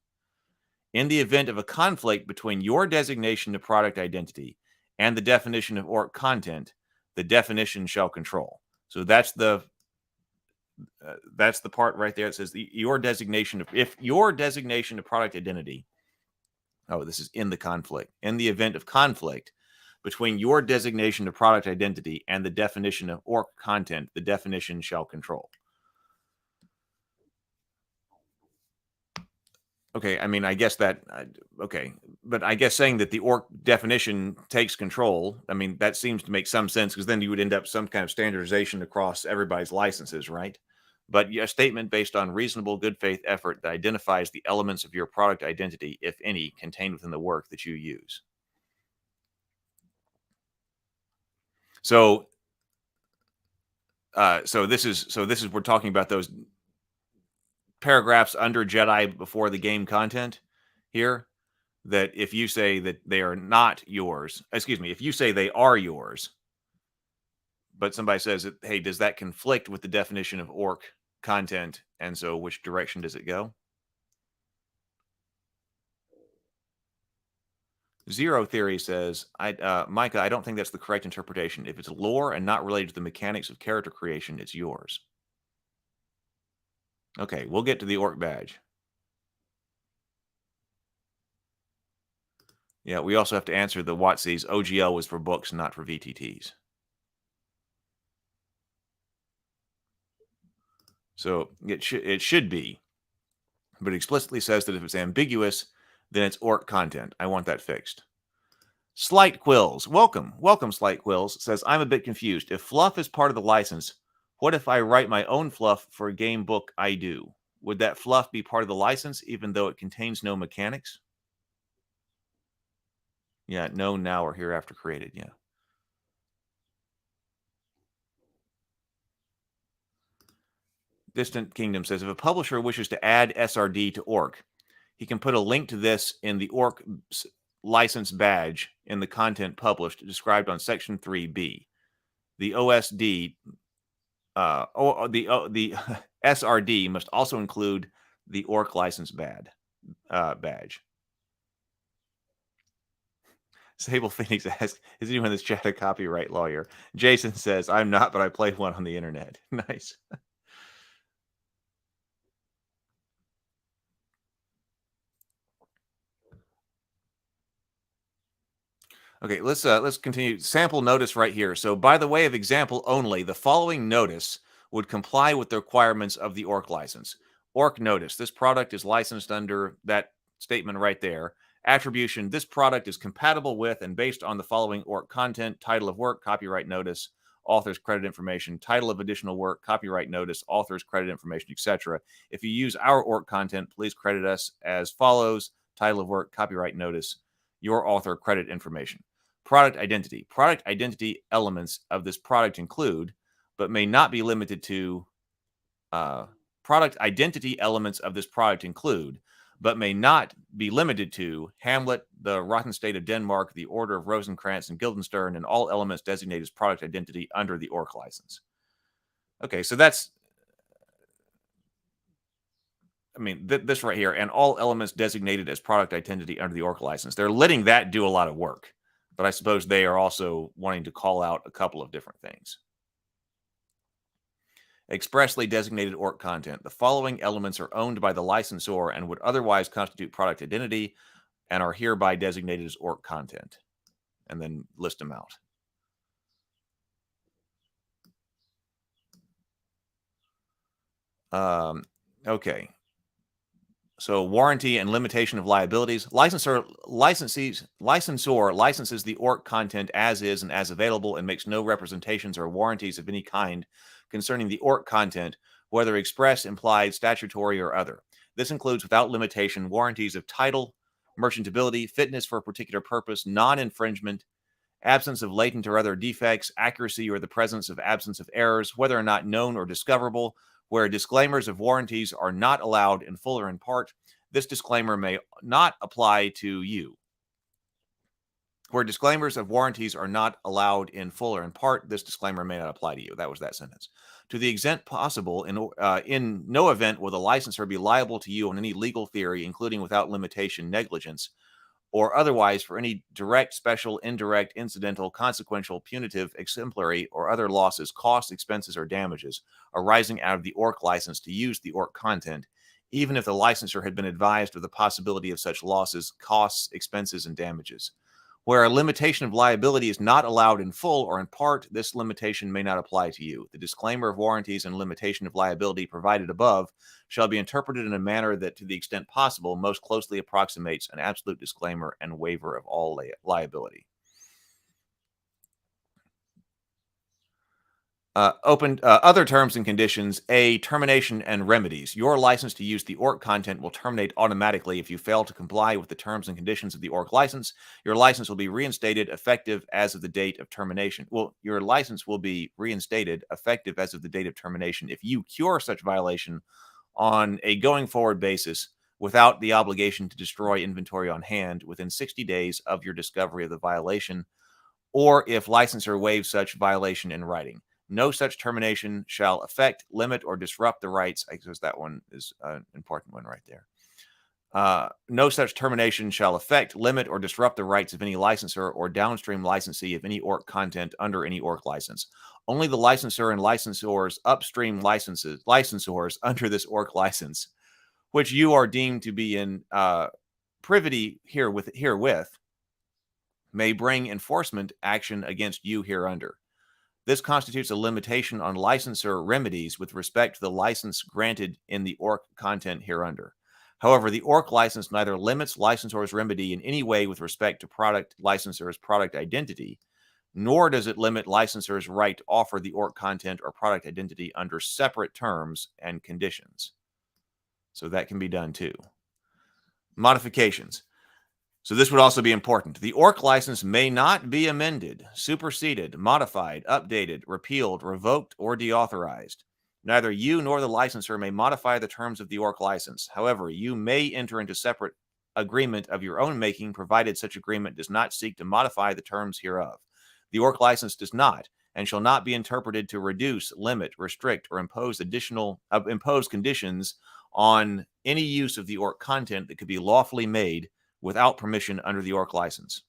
In the event of a conflict between your designation of product identity and the definition of ORC content, the definition shall control. So that's the part right there that says your designation of, if your designation of product identity, oh, this is in the conflict. In the event of conflict between your designation of product identity and the definition of ORC content, the definition shall control. Okay, I mean, I guess that, okay, but I guess saying that the ORC definition takes control, I mean, that seems to make some sense because then you would end up some kind of standardization across everybody's licenses, right? But a statement based on reasonable good faith effort that identifies the elements of your product identity, if any, contained within the work that you use. So this is we're talking about those paragraphs under Jedi before the game content here, that if you say that they are not yours, excuse me, if you say they are yours, but somebody says that, hey, does that conflict with the definition of ORC content? And so which direction does it go? Zero Theory says, Micah, I don't think that's the correct interpretation. If it's lore and not related to the mechanics of character creation, it's yours. Okay, we'll get to the ORC badge. Yeah, we also have to answer the WotC's OGL was for books, not for VTTs. So it should be, but it explicitly says that if it's ambiguous, then it's ORC content. I want that fixed. Slight Quills, welcome, Slight Quills, says, I'm a bit confused. If fluff is part of the license, what if I write my own fluff for a game book I do? Would that fluff be part of the license, even though it contains no mechanics? Yeah, no, now, or hereafter created, yeah. Distant Kingdom says, if a publisher wishes to add SRD to ORC, he can put a link to this in the ORC license badge in the content published described on Section 3B. The OSD, the SRD must also include the ORC license badge. Sable Phoenix asks, is anyone in this chat a copyright lawyer? Jason says, I'm not, but I played one on the internet. Nice. Okay, let's continue. Sample notice right here. So by the way of example only, the following notice would comply with the requirements of the ORC license. ORC notice, this product is licensed under that statement right there. Attribution, this product is compatible with and based on the following ORC content, title of work, copyright notice, author's credit information, title of additional work, copyright notice, author's credit information, etc. If you use our ORC content, please credit us as follows: title of work, copyright notice, your author credit information. Product identity. Product identity elements of this product include, but may not be limited to, product identity elements of this product include, but may not be limited to, Hamlet, the Rotten State of Denmark, the Order of Rosencrantz and Guildenstern, and all elements designated as product identity under the ORC license. Okay, so that's, I mean, this right here, and all elements designated as product identity under the ORC license. They're letting that do a lot of work, but I suppose they are also wanting to call out a couple of different things. Expressly designated ORC content. The following elements are owned by the licensor and would otherwise constitute product identity and are hereby designated as ORC content. And then list them out. Okay. So warranty and limitation of liabilities. Licensor licenses the ORC content as is and as available and makes no representations or warranties of any kind concerning the ORC content, whether express, implied, statutory, or other. This includes, without limitation, warranties of title, merchantability, fitness for a particular purpose, non-infringement, absence of latent or other defects, accuracy or the presence of absence of errors, whether or not known or discoverable. Where disclaimers of warranties are not allowed in full or in part, this disclaimer may not apply to you. Where disclaimers of warranties are not allowed in full or in part, this disclaimer may not apply to you. That was that sentence. To the extent possible, in no event will the licensor be liable to you on any legal theory, including without limitation negligence, or otherwise for any direct, special, indirect, incidental, consequential, punitive, exemplary, or other losses, costs, expenses, or damages arising out of the ORC license to use the ORC content, even if the licensor had been advised of the possibility of such losses, costs, expenses, and damages. Where a limitation of liability is not allowed in full or in part, this limitation may not apply to you. The disclaimer of warranties and limitation of liability provided above shall be interpreted in a manner that, to the extent possible, most closely approximates an absolute disclaimer and waiver of all liability. Other terms and conditions. A, termination and remedies. Your license to use the ORC content will terminate automatically if you fail to comply with the terms and conditions of the ORC license. Your license will be reinstated effective as of the date of termination. Well, your license will be reinstated effective as of the date of termination if you cure such violation on a going forward basis without the obligation to destroy inventory on hand within 60 days of your discovery of the violation, or if licensor waives such violation in writing. No such termination shall affect, limit, or disrupt the rights. I guess that one is an important one right there. No such termination shall affect, limit, or disrupt the rights of any licensor or downstream licensee of any ORC content under any ORC license. Only the licensor and licensors upstream licensors under this ORC license, which you are deemed to be in privity herewith, may bring enforcement action against you hereunder. This constitutes a limitation on licensor remedies with respect to the license granted in the ORC content hereunder. However, the ORC license neither limits licensor's remedy in any way with respect to licensor's product identity, nor does it limit licensor's right to offer the ORC content or product identity under separate terms and conditions. So that can be done too. Modifications. So this would also be important. The ORC license may not be amended, superseded, modified, updated, repealed, revoked, or deauthorized. Neither you nor the licensor may modify the terms of the ORC license. However, you may enter into separate agreement of your own making, provided such agreement does not seek to modify the terms hereof. The ORC license does not and shall not be interpreted to reduce, limit, restrict, or impose conditions on any use of the ORC content that could be lawfully made without permission under the ORC license.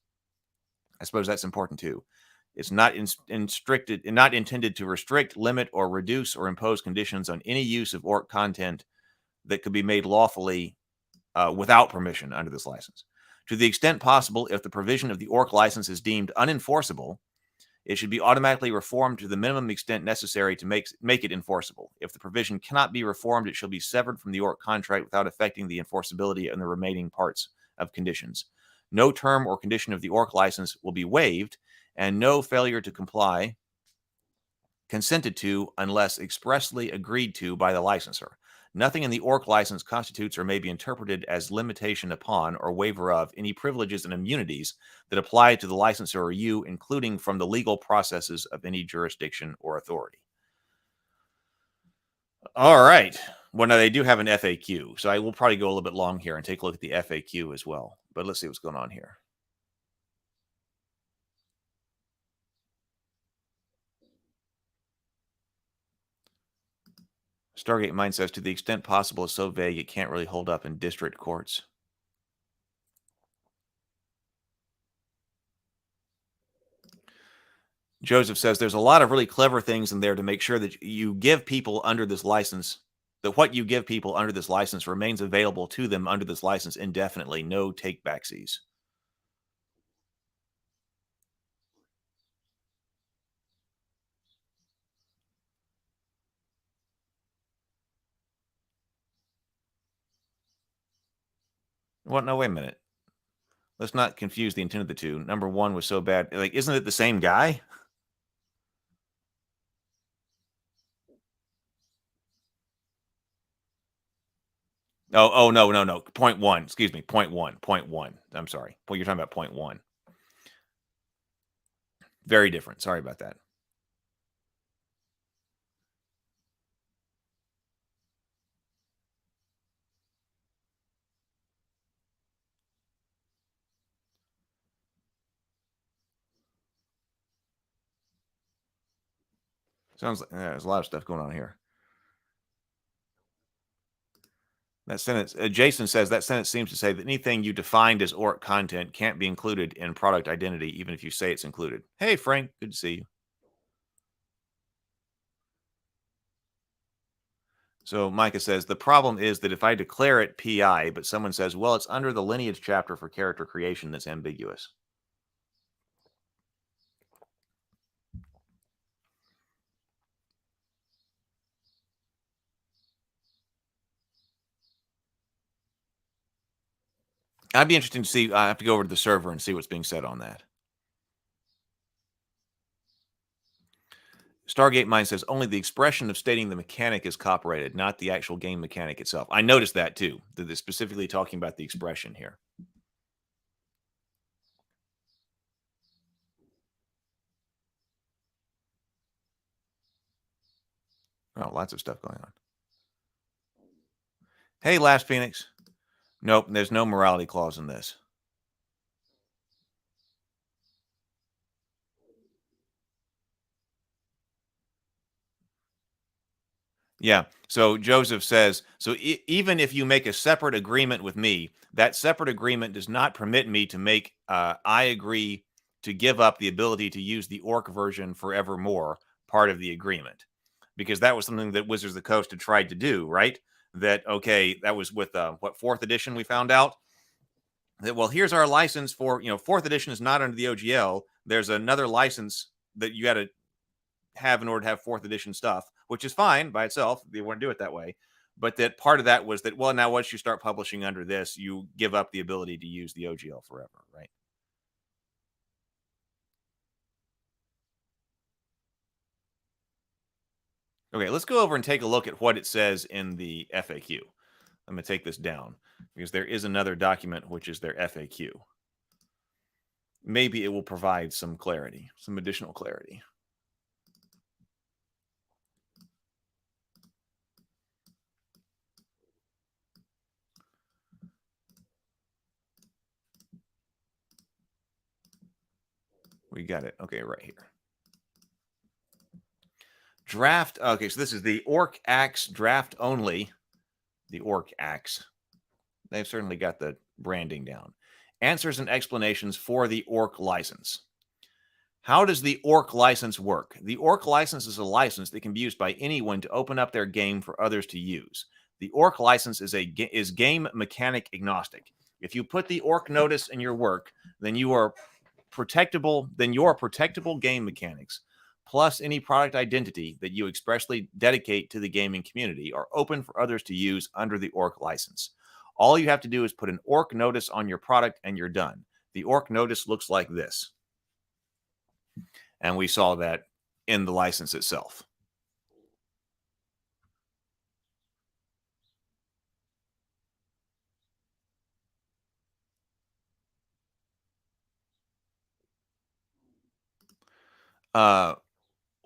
I suppose that's important too. It's not not intended to restrict, limit, or reduce or impose conditions on any use of ORC content that could be made lawfully without permission under this license. To the extent possible, if the provision of the ORC license is deemed unenforceable, it should be automatically reformed to the minimum extent necessary to make it enforceable. If the provision cannot be reformed, it shall be severed from the ORC contract without affecting the enforceability and the remaining parts of conditions. No term or condition of the ORC license will be waived, and no failure to comply consented to unless expressly agreed to by the licensor. Nothing in the ORC license constitutes or may be interpreted as limitation upon or waiver of any privileges and immunities that apply to the licensor or you, including from the legal processes of any jurisdiction or authority. All right. Well, now they do have an FAQ, so I will probably go a little bit long here and take a look at the FAQ as well. But let's see what's going on here. Stargate Mind says, to the extent possible, is so vague it can't really hold up in district courts. Joseph says, there's a lot of really clever things in there to make sure that you give people under this license, that what you give people under this license remains available to them under this license indefinitely, no take-backsies. Well, no, wait a minute. Let's not confuse the intent of the two. Number one was so bad. Like, isn't it the same guy? Oh, no. Point one. Excuse me. Point one. I'm sorry. Well, you're talking about point one. Very different. Sorry about that. Sounds like there's a lot of stuff going on here. That sentence, Jason says that sentence seems to say that anything you defined as ORC content can't be included in product identity, even if you say it's included. Hey, Frank, good to see you. So Micah says, the problem is that if I declare it PI, but someone says, well, it's under the lineage chapter for character creation, that's ambiguous. I'd be interested to see. I have to go over to the server and see what's being said on that. Stargate Mind says only the expression of stating the mechanic is copyrighted, not the actual game mechanic itself. I noticed that too, that they're specifically talking about the expression here. Oh, lots of stuff going on. Hey, Last Phoenix. Nope, there's no morality clause in this. Yeah. So Joseph says, so even if you make a separate agreement with me, that separate agreement does not permit me to make, I agree to give up the ability to use the ORC version forevermore part of the agreement. Because that was something that Wizards of the Coast had tried to do, right? That, okay, that was with, what, 4th edition we found out? That, well, here's our license for, 4th edition is not under the OGL. There's another license that you got to have in order to have 4th edition stuff, which is fine by itself. They want to do it that way. But that part of that was that, well, now once you start publishing under this, you give up the ability to use the OGL forever, right? Okay, let's go over and take a look at what it says in the FAQ. I'm going to take this down because there is another document, which is their FAQ. Maybe it will provide some clarity, some additional clarity. We got it. Okay, right here. Draft. Okay, so this is the ORC Axe draft only. The ORC Axe. They've certainly got the branding down. Answers and explanations for the ORC license. How does the ORC license work? The ORC license is a license that can be used by anyone to open up their game for others to use. The ORC license is game mechanic agnostic. If you put the ORC notice in your work, then your protectable game mechanics plus any product identity that you expressly dedicate to the gaming community are open for others to use under the ORC license. All you have to do is put an ORC notice on your product and you're done. The ORC notice looks like this. And we saw that in the license itself.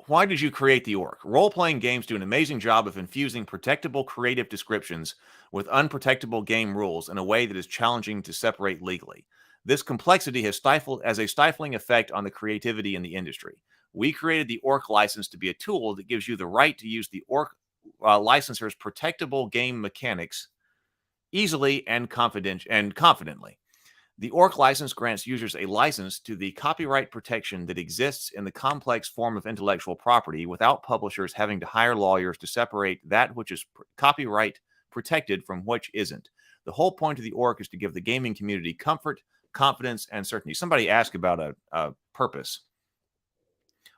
Why did you create the ORC? Role-playing games do an amazing job of infusing protectable creative descriptions with unprotectable game rules in a way that is challenging to separate legally. This complexity has a stifling effect on the creativity in the industry. We created the ORC license to be a tool that gives you the right to use the ORC licenser's protectable game mechanics easily and confidently. The ORC license grants users a license to the copyright protection that exists in the complex form of intellectual property without publishers having to hire lawyers to separate that which is copyright protected from which isn't. The whole point of the ORC is to give the gaming community comfort, confidence, and certainty. Somebody asked about a purpose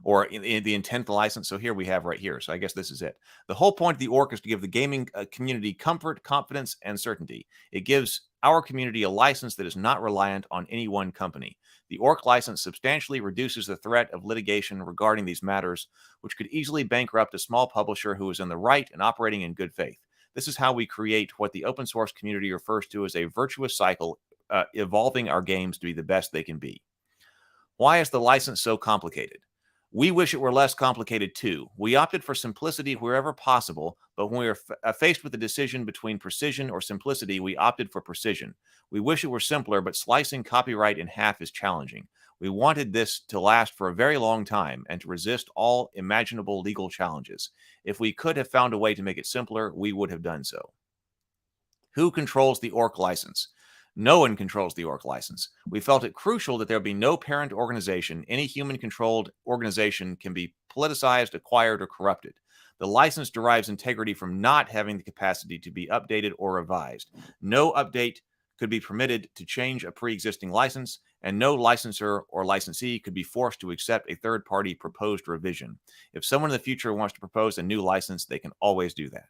or in the intent of the license. So here we have right here. So I guess this is it. The whole point of the ORC is to give the gaming community comfort, confidence, and certainty. It gives our community a license that is not reliant on any one company. The ORC license substantially reduces the threat of litigation regarding these matters, which could easily bankrupt a small publisher who is in the right and operating in good faith. This is how we create what the open source community refers to as a virtuous cycle, evolving our games to be the best they can be. Why is the license so complicated? We wish it were less complicated too. We opted for simplicity wherever possible, but when we are faced with the decision between precision or simplicity, we opted for precision. We wish it were simpler, but slicing copyright in half is challenging. We wanted this to last for a very long time and to resist all imaginable legal challenges. If we could have found a way to make it simpler, we would have done so. Who controls the ORC license? No one controls the ORC license. We felt it crucial that there be no parent organization. Any human-controlled organization can be politicized, acquired, or corrupted. The license derives integrity from not having the capacity to be updated or revised. No update could be permitted to change a pre-existing license, and no licensor or licensee could be forced to accept a third-party proposed revision. If someone in the future wants to propose a new license, they can always do that.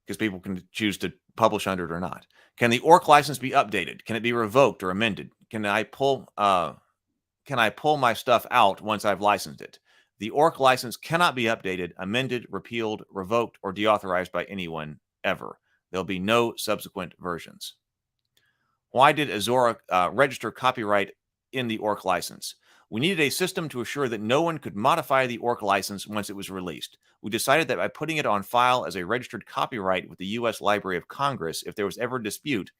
Because people can choose to publish under it or not. Can the ORC license be updated? Can it be revoked or amended? Can I pull my stuff out once I've licensed it? The ORC license cannot be updated, amended, repealed, revoked, or deauthorized by anyone ever. There'll be no subsequent versions. Why did Azora register copyright in the ORC license? We needed a system to assure that no one could modify the ORC license once it was released. We decided that by putting it on file as a registered copyright with the U.S. Library of Congress, if there was ever a dispute,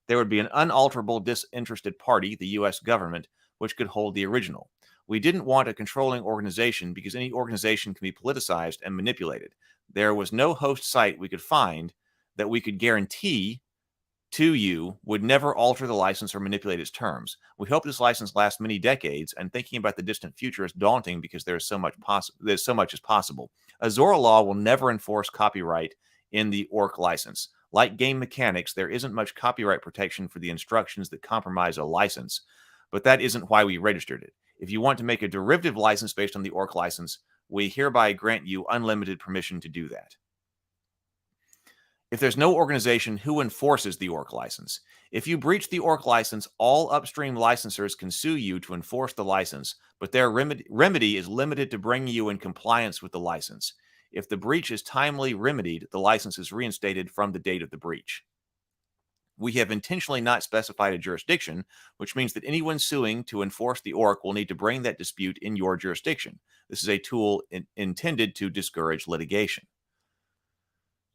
there would be an unalterable disinterested party, the U.S. government, which could hold the original. We didn't want a controlling organization because any organization can be politicized and manipulated. There was no host site we could find that we could guarantee to you would never alter the license or manipulate its terms. We hope this license lasts many decades, and thinking about the distant future is daunting because there's so much as possible. Azora law will never enforce copyright in the ORC license. Like game mechanics, there isn't much copyright protection for the instructions that compromise a license, but that isn't why we registered it. If you want to make a derivative license based on the ORC license, we hereby grant you unlimited permission to do that. If there's no organization, who enforces the ORC license? If you breach the ORC license, all upstream licensors can sue you to enforce the license, but their remedy is limited to bringing you in compliance with the license. If the breach is timely remedied, the license is reinstated from the date of the breach. We have intentionally not specified a jurisdiction, which means that anyone suing to enforce the ORC will need to bring that dispute in your jurisdiction. This is a tool intended to discourage litigation.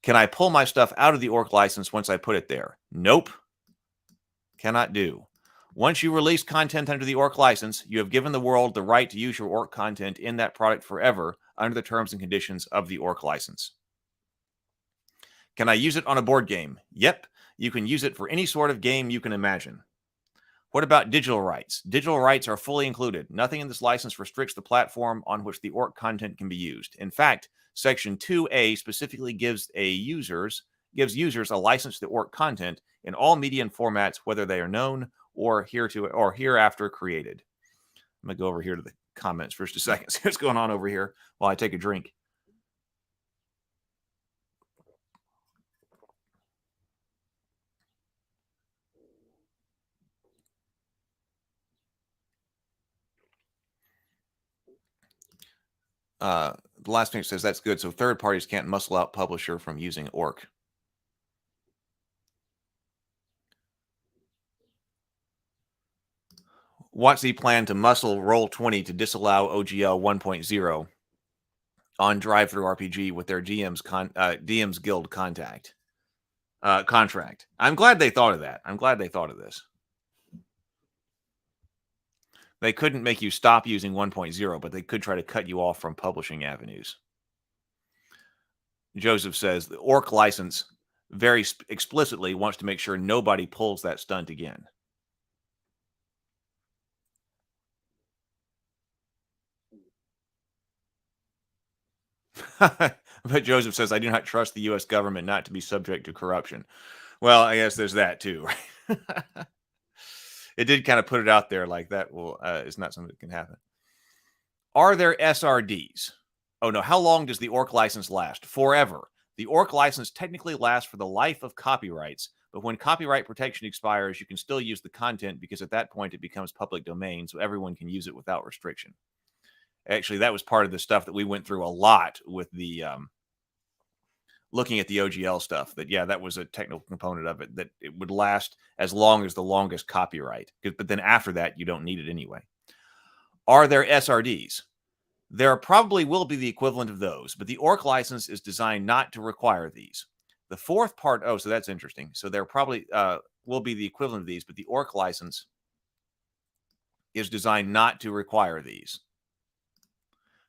Can I pull my stuff out of the ORC license once I put it there? Nope. Cannot do. Once you release content under the ORC license, you have given the world the right to use your ORC content in that product forever under the terms and conditions of the ORC license. Can I use it on a board game? Yep. You can use it for any sort of game you can imagine. What about digital rights? Digital rights are fully included. Nothing in this license restricts the platform on which the ORC content can be used. In fact, Section 2A specifically gives users a license to ORC content in all media and formats, whether they are known or hereafter created. I'm going to go over here to the comments for just a second. See what's going on over here while I take a drink. The last thing says that's good. So third parties can't muscle out publisher from using ORC. What's the plan to muscle Roll20 to disallow OGL 1.0 on Drive-Thru RPG with their DM's Guild contract? I'm glad they thought of that. I'm glad they thought of this. They couldn't make you stop using 1.0, but they could try to cut you off from publishing avenues. Joseph says the ORC license very explicitly wants to make sure nobody pulls that stunt again. But Joseph says, I do not trust the U.S. government not to be subject to corruption. Well, I guess there's that too, right? It did kind of put it out there like that is not something that can happen. Are there SRDs? Oh no, how long does the ORC license last? Forever. The ORC license technically lasts for the life of copyrights, but when copyright protection expires, you can still use the content because at that point it becomes public domain, so everyone can use it without restriction. Actually, that was part of the stuff that we went through a lot with the looking at the OGL stuff. That was a technical component of it, that it would last as long as the longest copyright. But then after that, you don't need it anyway. Are there SRDs? There probably will be the equivalent of those, but the ORC license is designed not to require these. The fourth part, so that's interesting. So there probably will be the equivalent of these, but the ORC license is designed not to require these.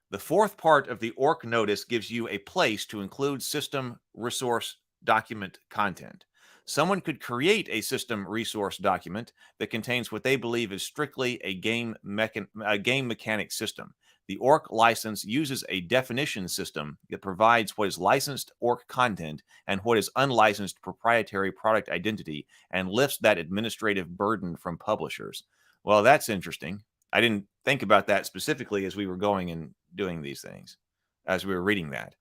The fourth part of the ORC notice gives you a place to include system resource document content. Someone could create a system resource document that contains what they believe is strictly a game mechanic system. The ORC license uses a definition system that provides what is licensed ORC content and what is unlicensed proprietary product identity and lifts that administrative burden from publishers. Well, that's interesting. I didn't think about that specifically as we were going and doing these things, as we were reading that.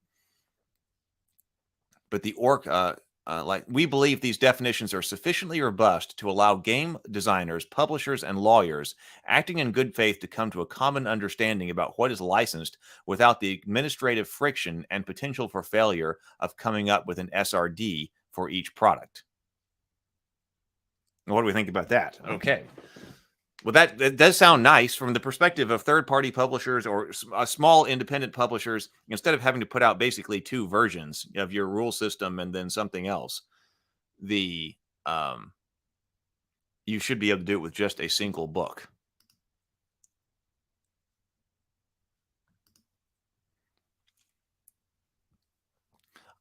But the ORC, we believe these definitions are sufficiently robust to allow game designers, publishers, and lawyers acting in good faith to come to a common understanding about what is licensed without the administrative friction and potential for failure of coming up with an SRD for each product. What do we think about that? Okay. Well, that does sound nice from the perspective of third-party publishers or small independent publishers. Instead of having to put out basically two versions of your rule system and then something else, you should be able to do it with just a single book.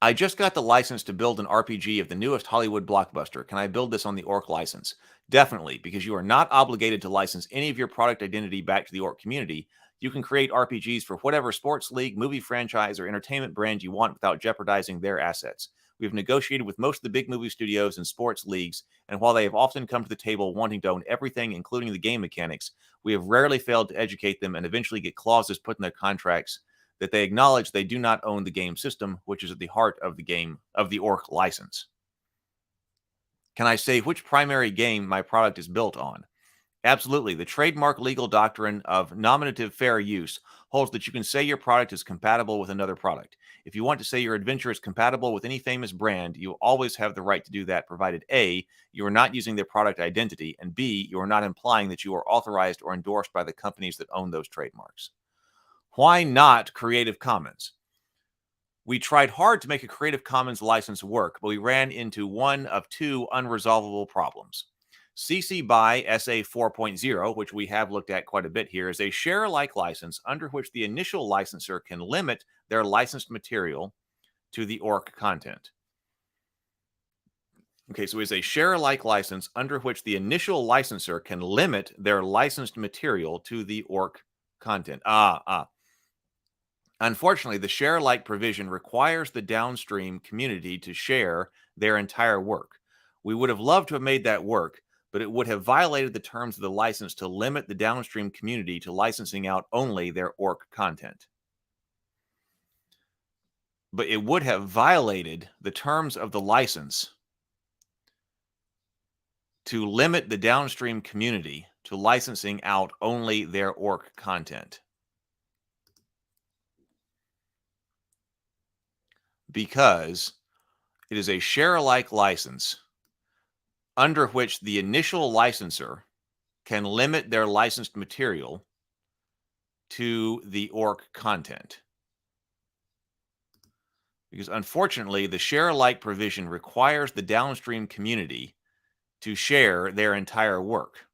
I just got the license to build an RPG of the newest Hollywood blockbuster. Can I build this on the ORC license? Definitely, because you are not obligated to license any of your product identity back to the ORC community. You can create RPGs for whatever sports league, movie franchise, or entertainment brand you want without jeopardizing their assets. We've negotiated with most of the big movie studios and sports leagues, and while they have often come to the table wanting to own everything, including the game mechanics, we have rarely failed to educate them and eventually get clauses put in their contracts that they acknowledge they do not own the game system, which is at the heart of the ORC license. Can I say which primary game my product is built on? Absolutely. The trademark legal doctrine of nominative fair use holds that you can say your product is compatible with another product. If you want to say your adventure is compatible with any famous brand, you always have the right to do that, provided A, you are not using their product identity, and B, you are not implying that you are authorized or endorsed by the companies that own those trademarks. Why not Creative Commons? We tried hard to make a Creative Commons license work, but we ran into one of two unresolvable problems. CC BY SA 4.0, which we have looked at quite a bit here, is a share-alike license under which the initial licensor can limit their licensed material to the ORC content. Okay, so it's a share-alike license under which the initial licensor can limit their licensed material to the ORC content. Unfortunately, the share-alike provision requires the downstream community to share their entire work. We would have loved to have made that work, but it would have violated the terms of the license to limit the downstream community to licensing out only their ORC content. But it would have violated the terms of the license to limit the downstream community to licensing out only their ORC content. Because it is a share-alike license under which the initial licensor can limit their licensed material to the ORC content. Because unfortunately, the share-alike provision requires the downstream community to share their entire work.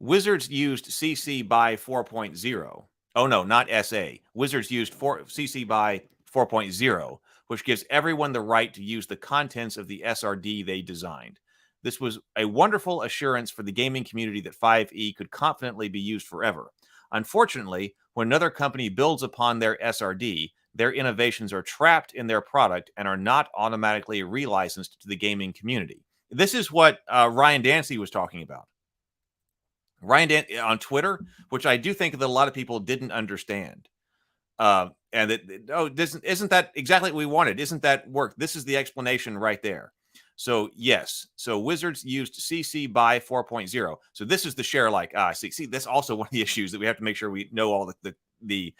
Wizards used CC BY 4.0. Oh, no, not SA. Wizards used CC BY 4.0, which gives everyone the right to use the contents of the SRD they designed. This was a wonderful assurance for the gaming community that 5e could confidently be used forever. Unfortunately, when another company builds upon their SRD, their innovations are trapped in their product and are not automatically relicensed to the gaming community. This is what Ryan Dancy was talking about. Ryan on Twitter, which I do think that a lot of people didn't understand. and isn't that exactly what we wanted? Isn't that work? This is the explanation right there. So yes, so Wizards used CC BY 4.0. So this is the share alike. See, that's also one of the issues that we have to make sure we know all the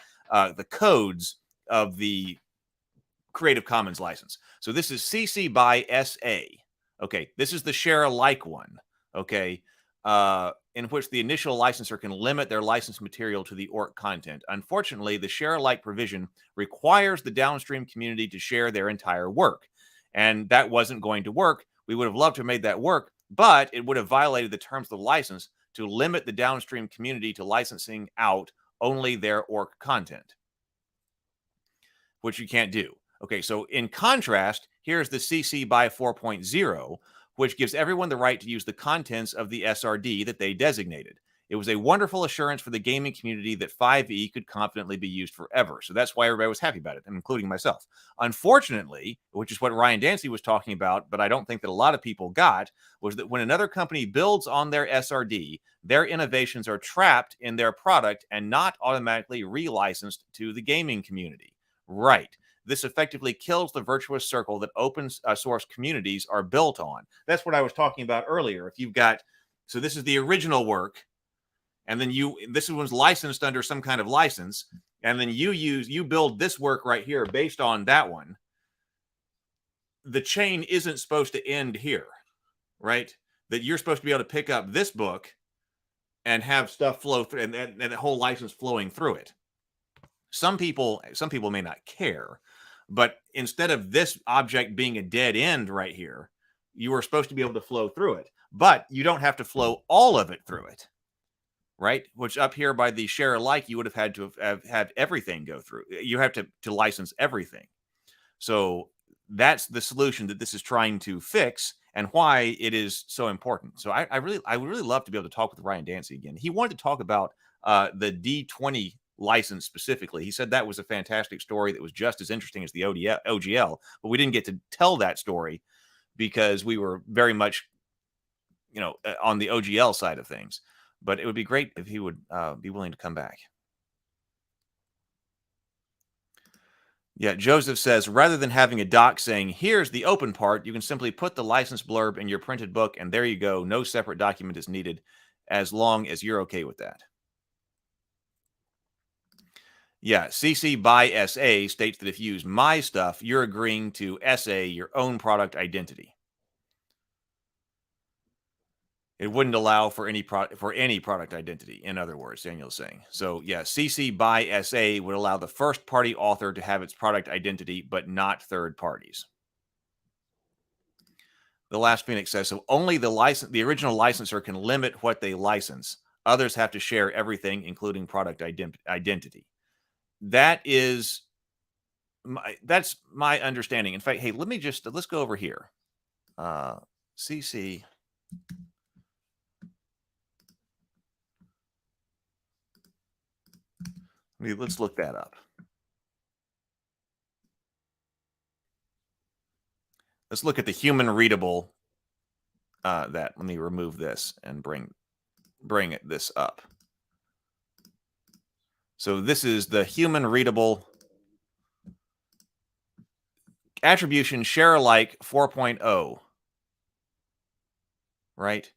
codes of the Creative Commons license. So this is CC BY SA. Okay, this is the share alike one. Okay, in which the initial licenser can limit their licensed material to the ORC content. Unfortunately, the share alike provision requires the downstream community to share their entire work. And that wasn't going to work. We would have loved to have made that work, but it would have violated the terms of the license to limit the downstream community to licensing out only their ORC content, which you can't do. Okay, so in contrast, here's the CC BY 4.0, which gives everyone the right to use the contents of the SRD that they designated. It was a wonderful assurance for the gaming community that 5e could confidently be used forever. So that's why everybody was happy about it, including myself. Unfortunately, which is what Ryan Dancy was talking about, but I don't think that a lot of people got, was that when another company builds on their SRD, their innovations are trapped in their product and not automatically relicensed to the gaming community. Right. This effectively kills the virtuous circle that open source communities are built on. That's what I was talking about earlier. If you've got, so this is the original work, and then this one's licensed under some kind of license, and then you build this work right here based on that one. The chain isn't supposed to end here, right? That you're supposed to be able to pick up this book and have stuff flow through, and the whole license flowing through it. Some people may not care, but instead of this object being a dead end right here, you are supposed to be able to flow through it, but you don't have to flow all of it through it, right? Which up here by the share alike, you would have had to have had everything go through. You have to license everything. So that's the solution that this is trying to fix, and why it is so important. So I would really love to be able to talk with Ryan Dancy again. He wanted to talk about the D20 license specifically. He said that was a fantastic story that was just as interesting as the OGL, but we didn't get to tell that story because we were very much, on the OGL side of things. But it would be great if he would be willing to come back. Yeah, Joseph says, rather than having a doc saying, here's the open part, you can simply put the license blurb in your printed book, and there you go. No separate document is needed, as long as you're okay with that. Yeah, CC BY SA states that if you use my stuff, you're agreeing to SA your own product identity. It wouldn't allow for any product identity, in other words, Daniel's saying. So yeah, CC BY SA would allow the first party author to have its product identity, but not third parties. The Last Phoenix says, so only the original licensor can limit what they license. Others have to share everything, including product identity. That's my understanding. In fact, hey, let's go over here. CC. Let's look that up. Let's look at the human readable. Let me remove this and bring this up. So this is the human readable attribution share alike 4.0. Right?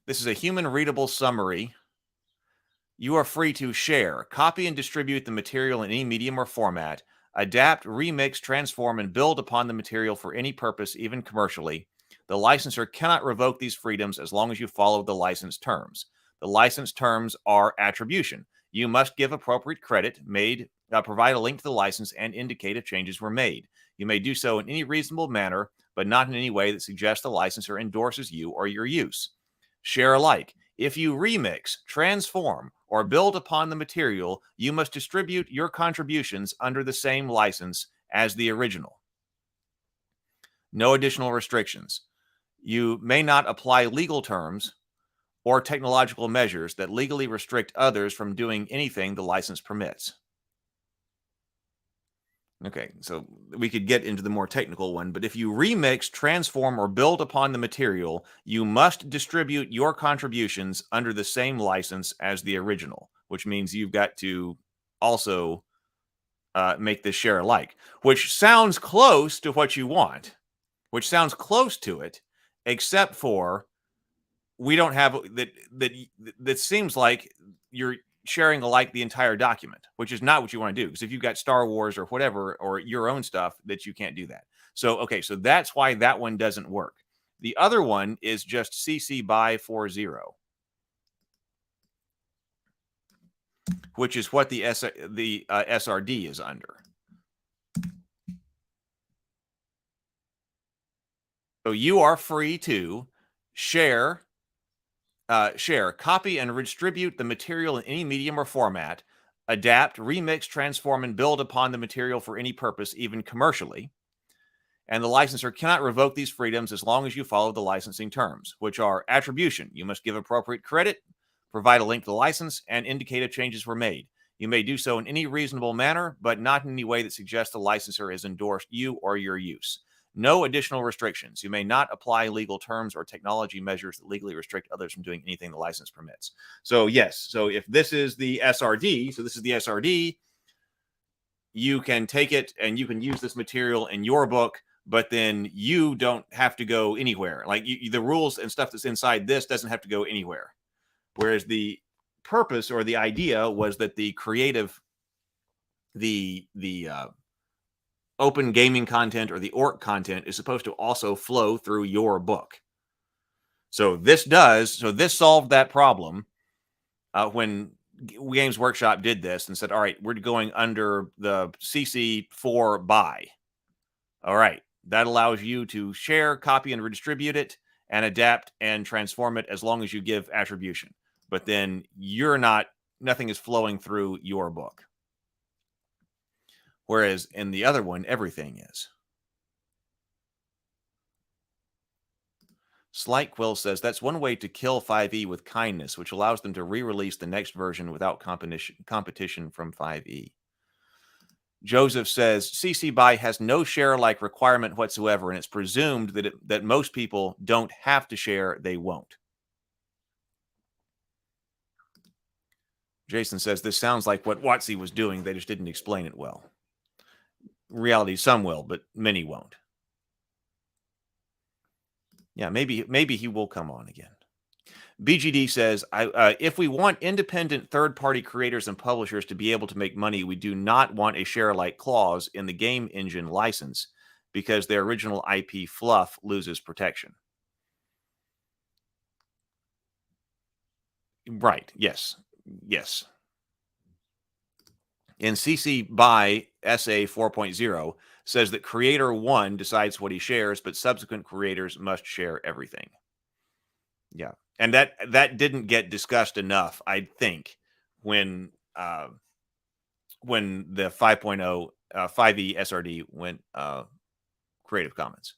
This is a human readable summary. You are free to share, copy, and distribute the material in any medium or format, adapt, remix, transform, and build upon the material for any purpose, even commercially. The licensor cannot revoke these freedoms as long as you follow the license terms. The license terms are attribution. You must give appropriate credit, provide a link to the license, and indicate if changes were made. You may do so in any reasonable manner, but not in any way that suggests the licensor endorses you or your use. Share alike. If you remix, transform, or build upon the material, you must distribute your contributions under the same license as the original. No additional restrictions. You may not apply legal terms or technological measures that legally restrict others from doing anything the license permits. Okay, so we could get into the more technical one, but if you remix, transform, or build upon the material, you must distribute your contributions under the same license as the original, which means you've got to also make this share alike, which sounds close to what you want, which sounds close to it, except for we don't have that seems like you're sharing alike the entire document, which is not what you want to do. Because if you've got Star Wars or whatever, or your own stuff, that you can't do that. So, okay, so that's why that one doesn't work. The other one is just CC by 40, which is what the SRD is under. So you are free to share, copy, and redistribute the material in any medium or format, adapt, remix, transform, and build upon the material for any purpose, even commercially. And the licensor cannot revoke these freedoms as long as you follow the licensing terms, which are attribution. You must give appropriate credit, provide a link to the license, and indicate if changes were made. You may do so in any reasonable manner, but not in any way that suggests the licensor has endorsed you or your use. No additional restrictions. You may not apply legal terms or technology measures that legally restrict others from doing anything the license permits. So yes, so if this is the SRD, so this is the SRD, you can take it and you can use this material in your book, but then you don't have to go anywhere. Like the rules and stuff that's inside this doesn't have to go anywhere. Whereas the purpose or the idea was that the creative, the open gaming content or the ORC content is supposed to also flow through your book. So this solved that problem when Games Workshop did this and said, all right, we're going under the CC4 by. All right, that allows you to share, copy, and redistribute it and adapt and transform it as long as you give attribution. But then nothing is flowing through your book. Whereas in the other one, everything is. Slight Quill says, that's one way to kill 5e with kindness, which allows them to re-release the next version without competition from 5e. Joseph says, CC BY has no share-alike requirement whatsoever, and it's presumed that most people don't have to share, they won't. Jason says, this sounds like what WotC was doing, they just didn't explain it well. In reality, some will, but many won't. Yeah, maybe he will come on again. BGD says, if we want independent third-party creators and publishers to be able to make money, we do not want a share-alike clause in the game engine license because their original IP fluff loses protection. Right, yes. Yes. In CC BY SA 4.0 says that creator 1 decides what he shares, but subsequent creators must share everything. Yeah. And that didn't get discussed enough, I think, when the 5.0 5e SRD went Creative Commons.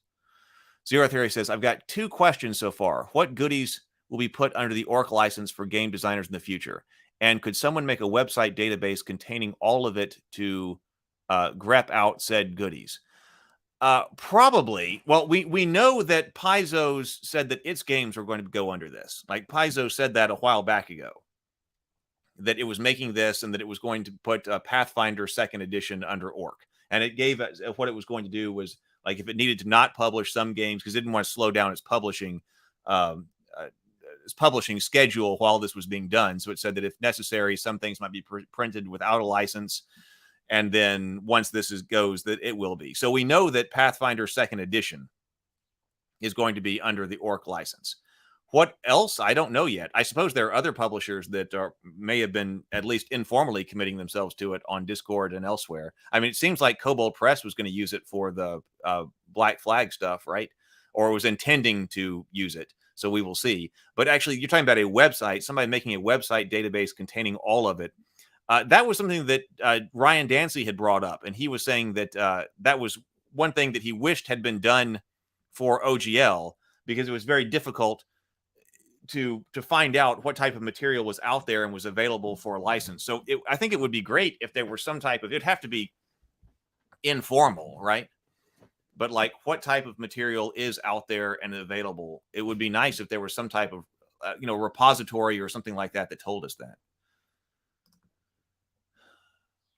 Zero Theory says, I've got 2 questions so far. What goodies will be put under the ORC license for game designers in the future? And could someone make a website database containing all of it to grep out said goodies? Probably. Well, we know that Paizo's said that its games were going to go under this. Like Paizo said that a while back ago, that it was making this and that it was going to put Pathfinder 2nd edition under ORC. And it gave what it was going to do was, like, if it needed to not publish some games because it didn't want to slow down its publishing schedule while this was being done. So it said that if necessary, some things might be printed without a license. And then once this goes, that it will be. So we know that Pathfinder 2nd edition is going to be under the ORC license. What else? I don't know yet. I suppose there are other publishers that may have been at least informally committing themselves to it on Discord and elsewhere. I mean, it seems like Kobold Press was going to use it for the Black Flag stuff, right? Or was intending to use it. So we will see. But actually, you're talking about a website, somebody making a website database containing all of it. That was something that Ryan Dancy had brought up. And he was saying that that was one thing that he wished had been done for OGL because it was very difficult to find out what type of material was out there and was available for a license. So I think it would be great if there were some type of, it'd have to be informal, right? But like what type of material is out there and available? It would be nice if there was some type of, repository or something like that that told us that.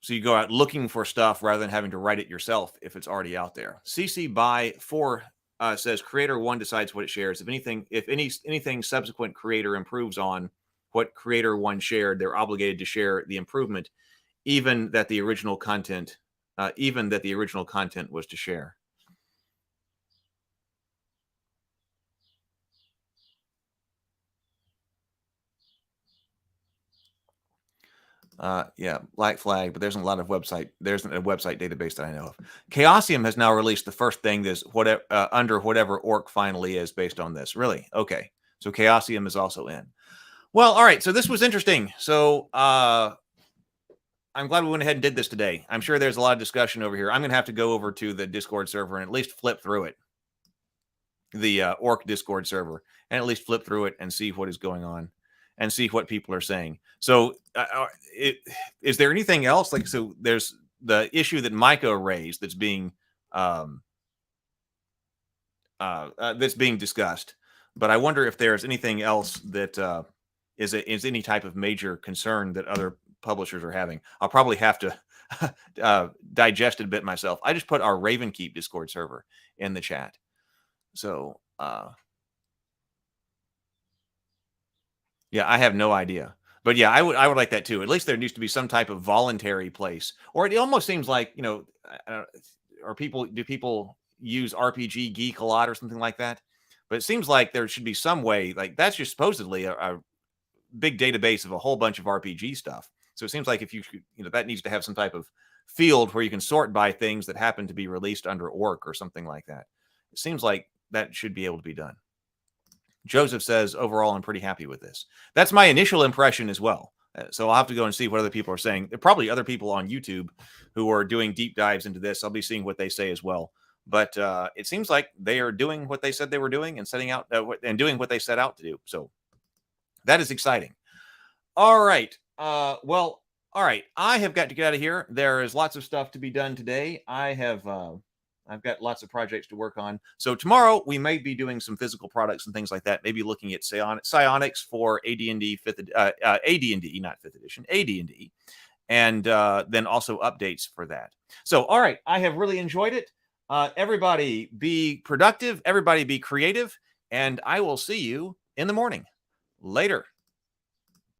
So you go out looking for stuff rather than having to write it yourself if it's already out there. CC by 4 says creator 1 decides what it shares. If anything subsequent creator improves on what creator 1 shared, they're obligated to share the improvement, even that the original content was to share. Yeah, Black Flag, but there isn't a website database that I know of. Chaosium has now released the first thing that's under whatever orc finally is based on this. Really? Okay. So Chaosium is also in. Well, all right. So this was interesting. So I'm glad we went ahead and did this today. I'm sure there's a lot of discussion over here. I'm going to have to go over to the Discord server and at least flip through it. The orc Discord server, and at least flip through it and see what is going on and see what people are saying. So is there anything else? Like, so there's the issue that Micah raised that's being discussed, but I wonder if there's anything else that is any type of major concern that other publishers are having. I'll probably have to digest it a bit myself. I just put our Ravenkeep Discord server in the chat. So, yeah, I have no idea, but yeah, I would like that too. At least there needs to be some type of voluntary place, or it almost seems like, you know, do people use RPG Geek a lot or something like that? But it seems like there should be some way, like that's just supposedly a big database of a whole bunch of RPG stuff. So it seems like if you know, that needs to have some type of field where you can sort by things that happen to be released under ORC or something like that. It seems like that should be able to be done. Joseph says, overall, I'm pretty happy with this. That's my initial impression as well. So I'll have to go and see what other people are saying. There are probably other people on YouTube who are doing deep dives into this. I'll be seeing what they say as well. But it seems like they are doing what they said they were doing and setting out and doing what they set out to do. So that is exciting. All right. Well, all right. I have got to get out of here. There is lots of stuff to be done today. I've got lots of projects to work on. So tomorrow we may be doing some physical products and things like that. Maybe looking at psionics for AD&D AD&D, not 5th edition, AD&D, and then also updates for that. So, all right, I have really enjoyed it. Everybody be productive. Everybody be creative. And I will see you in the morning. Later.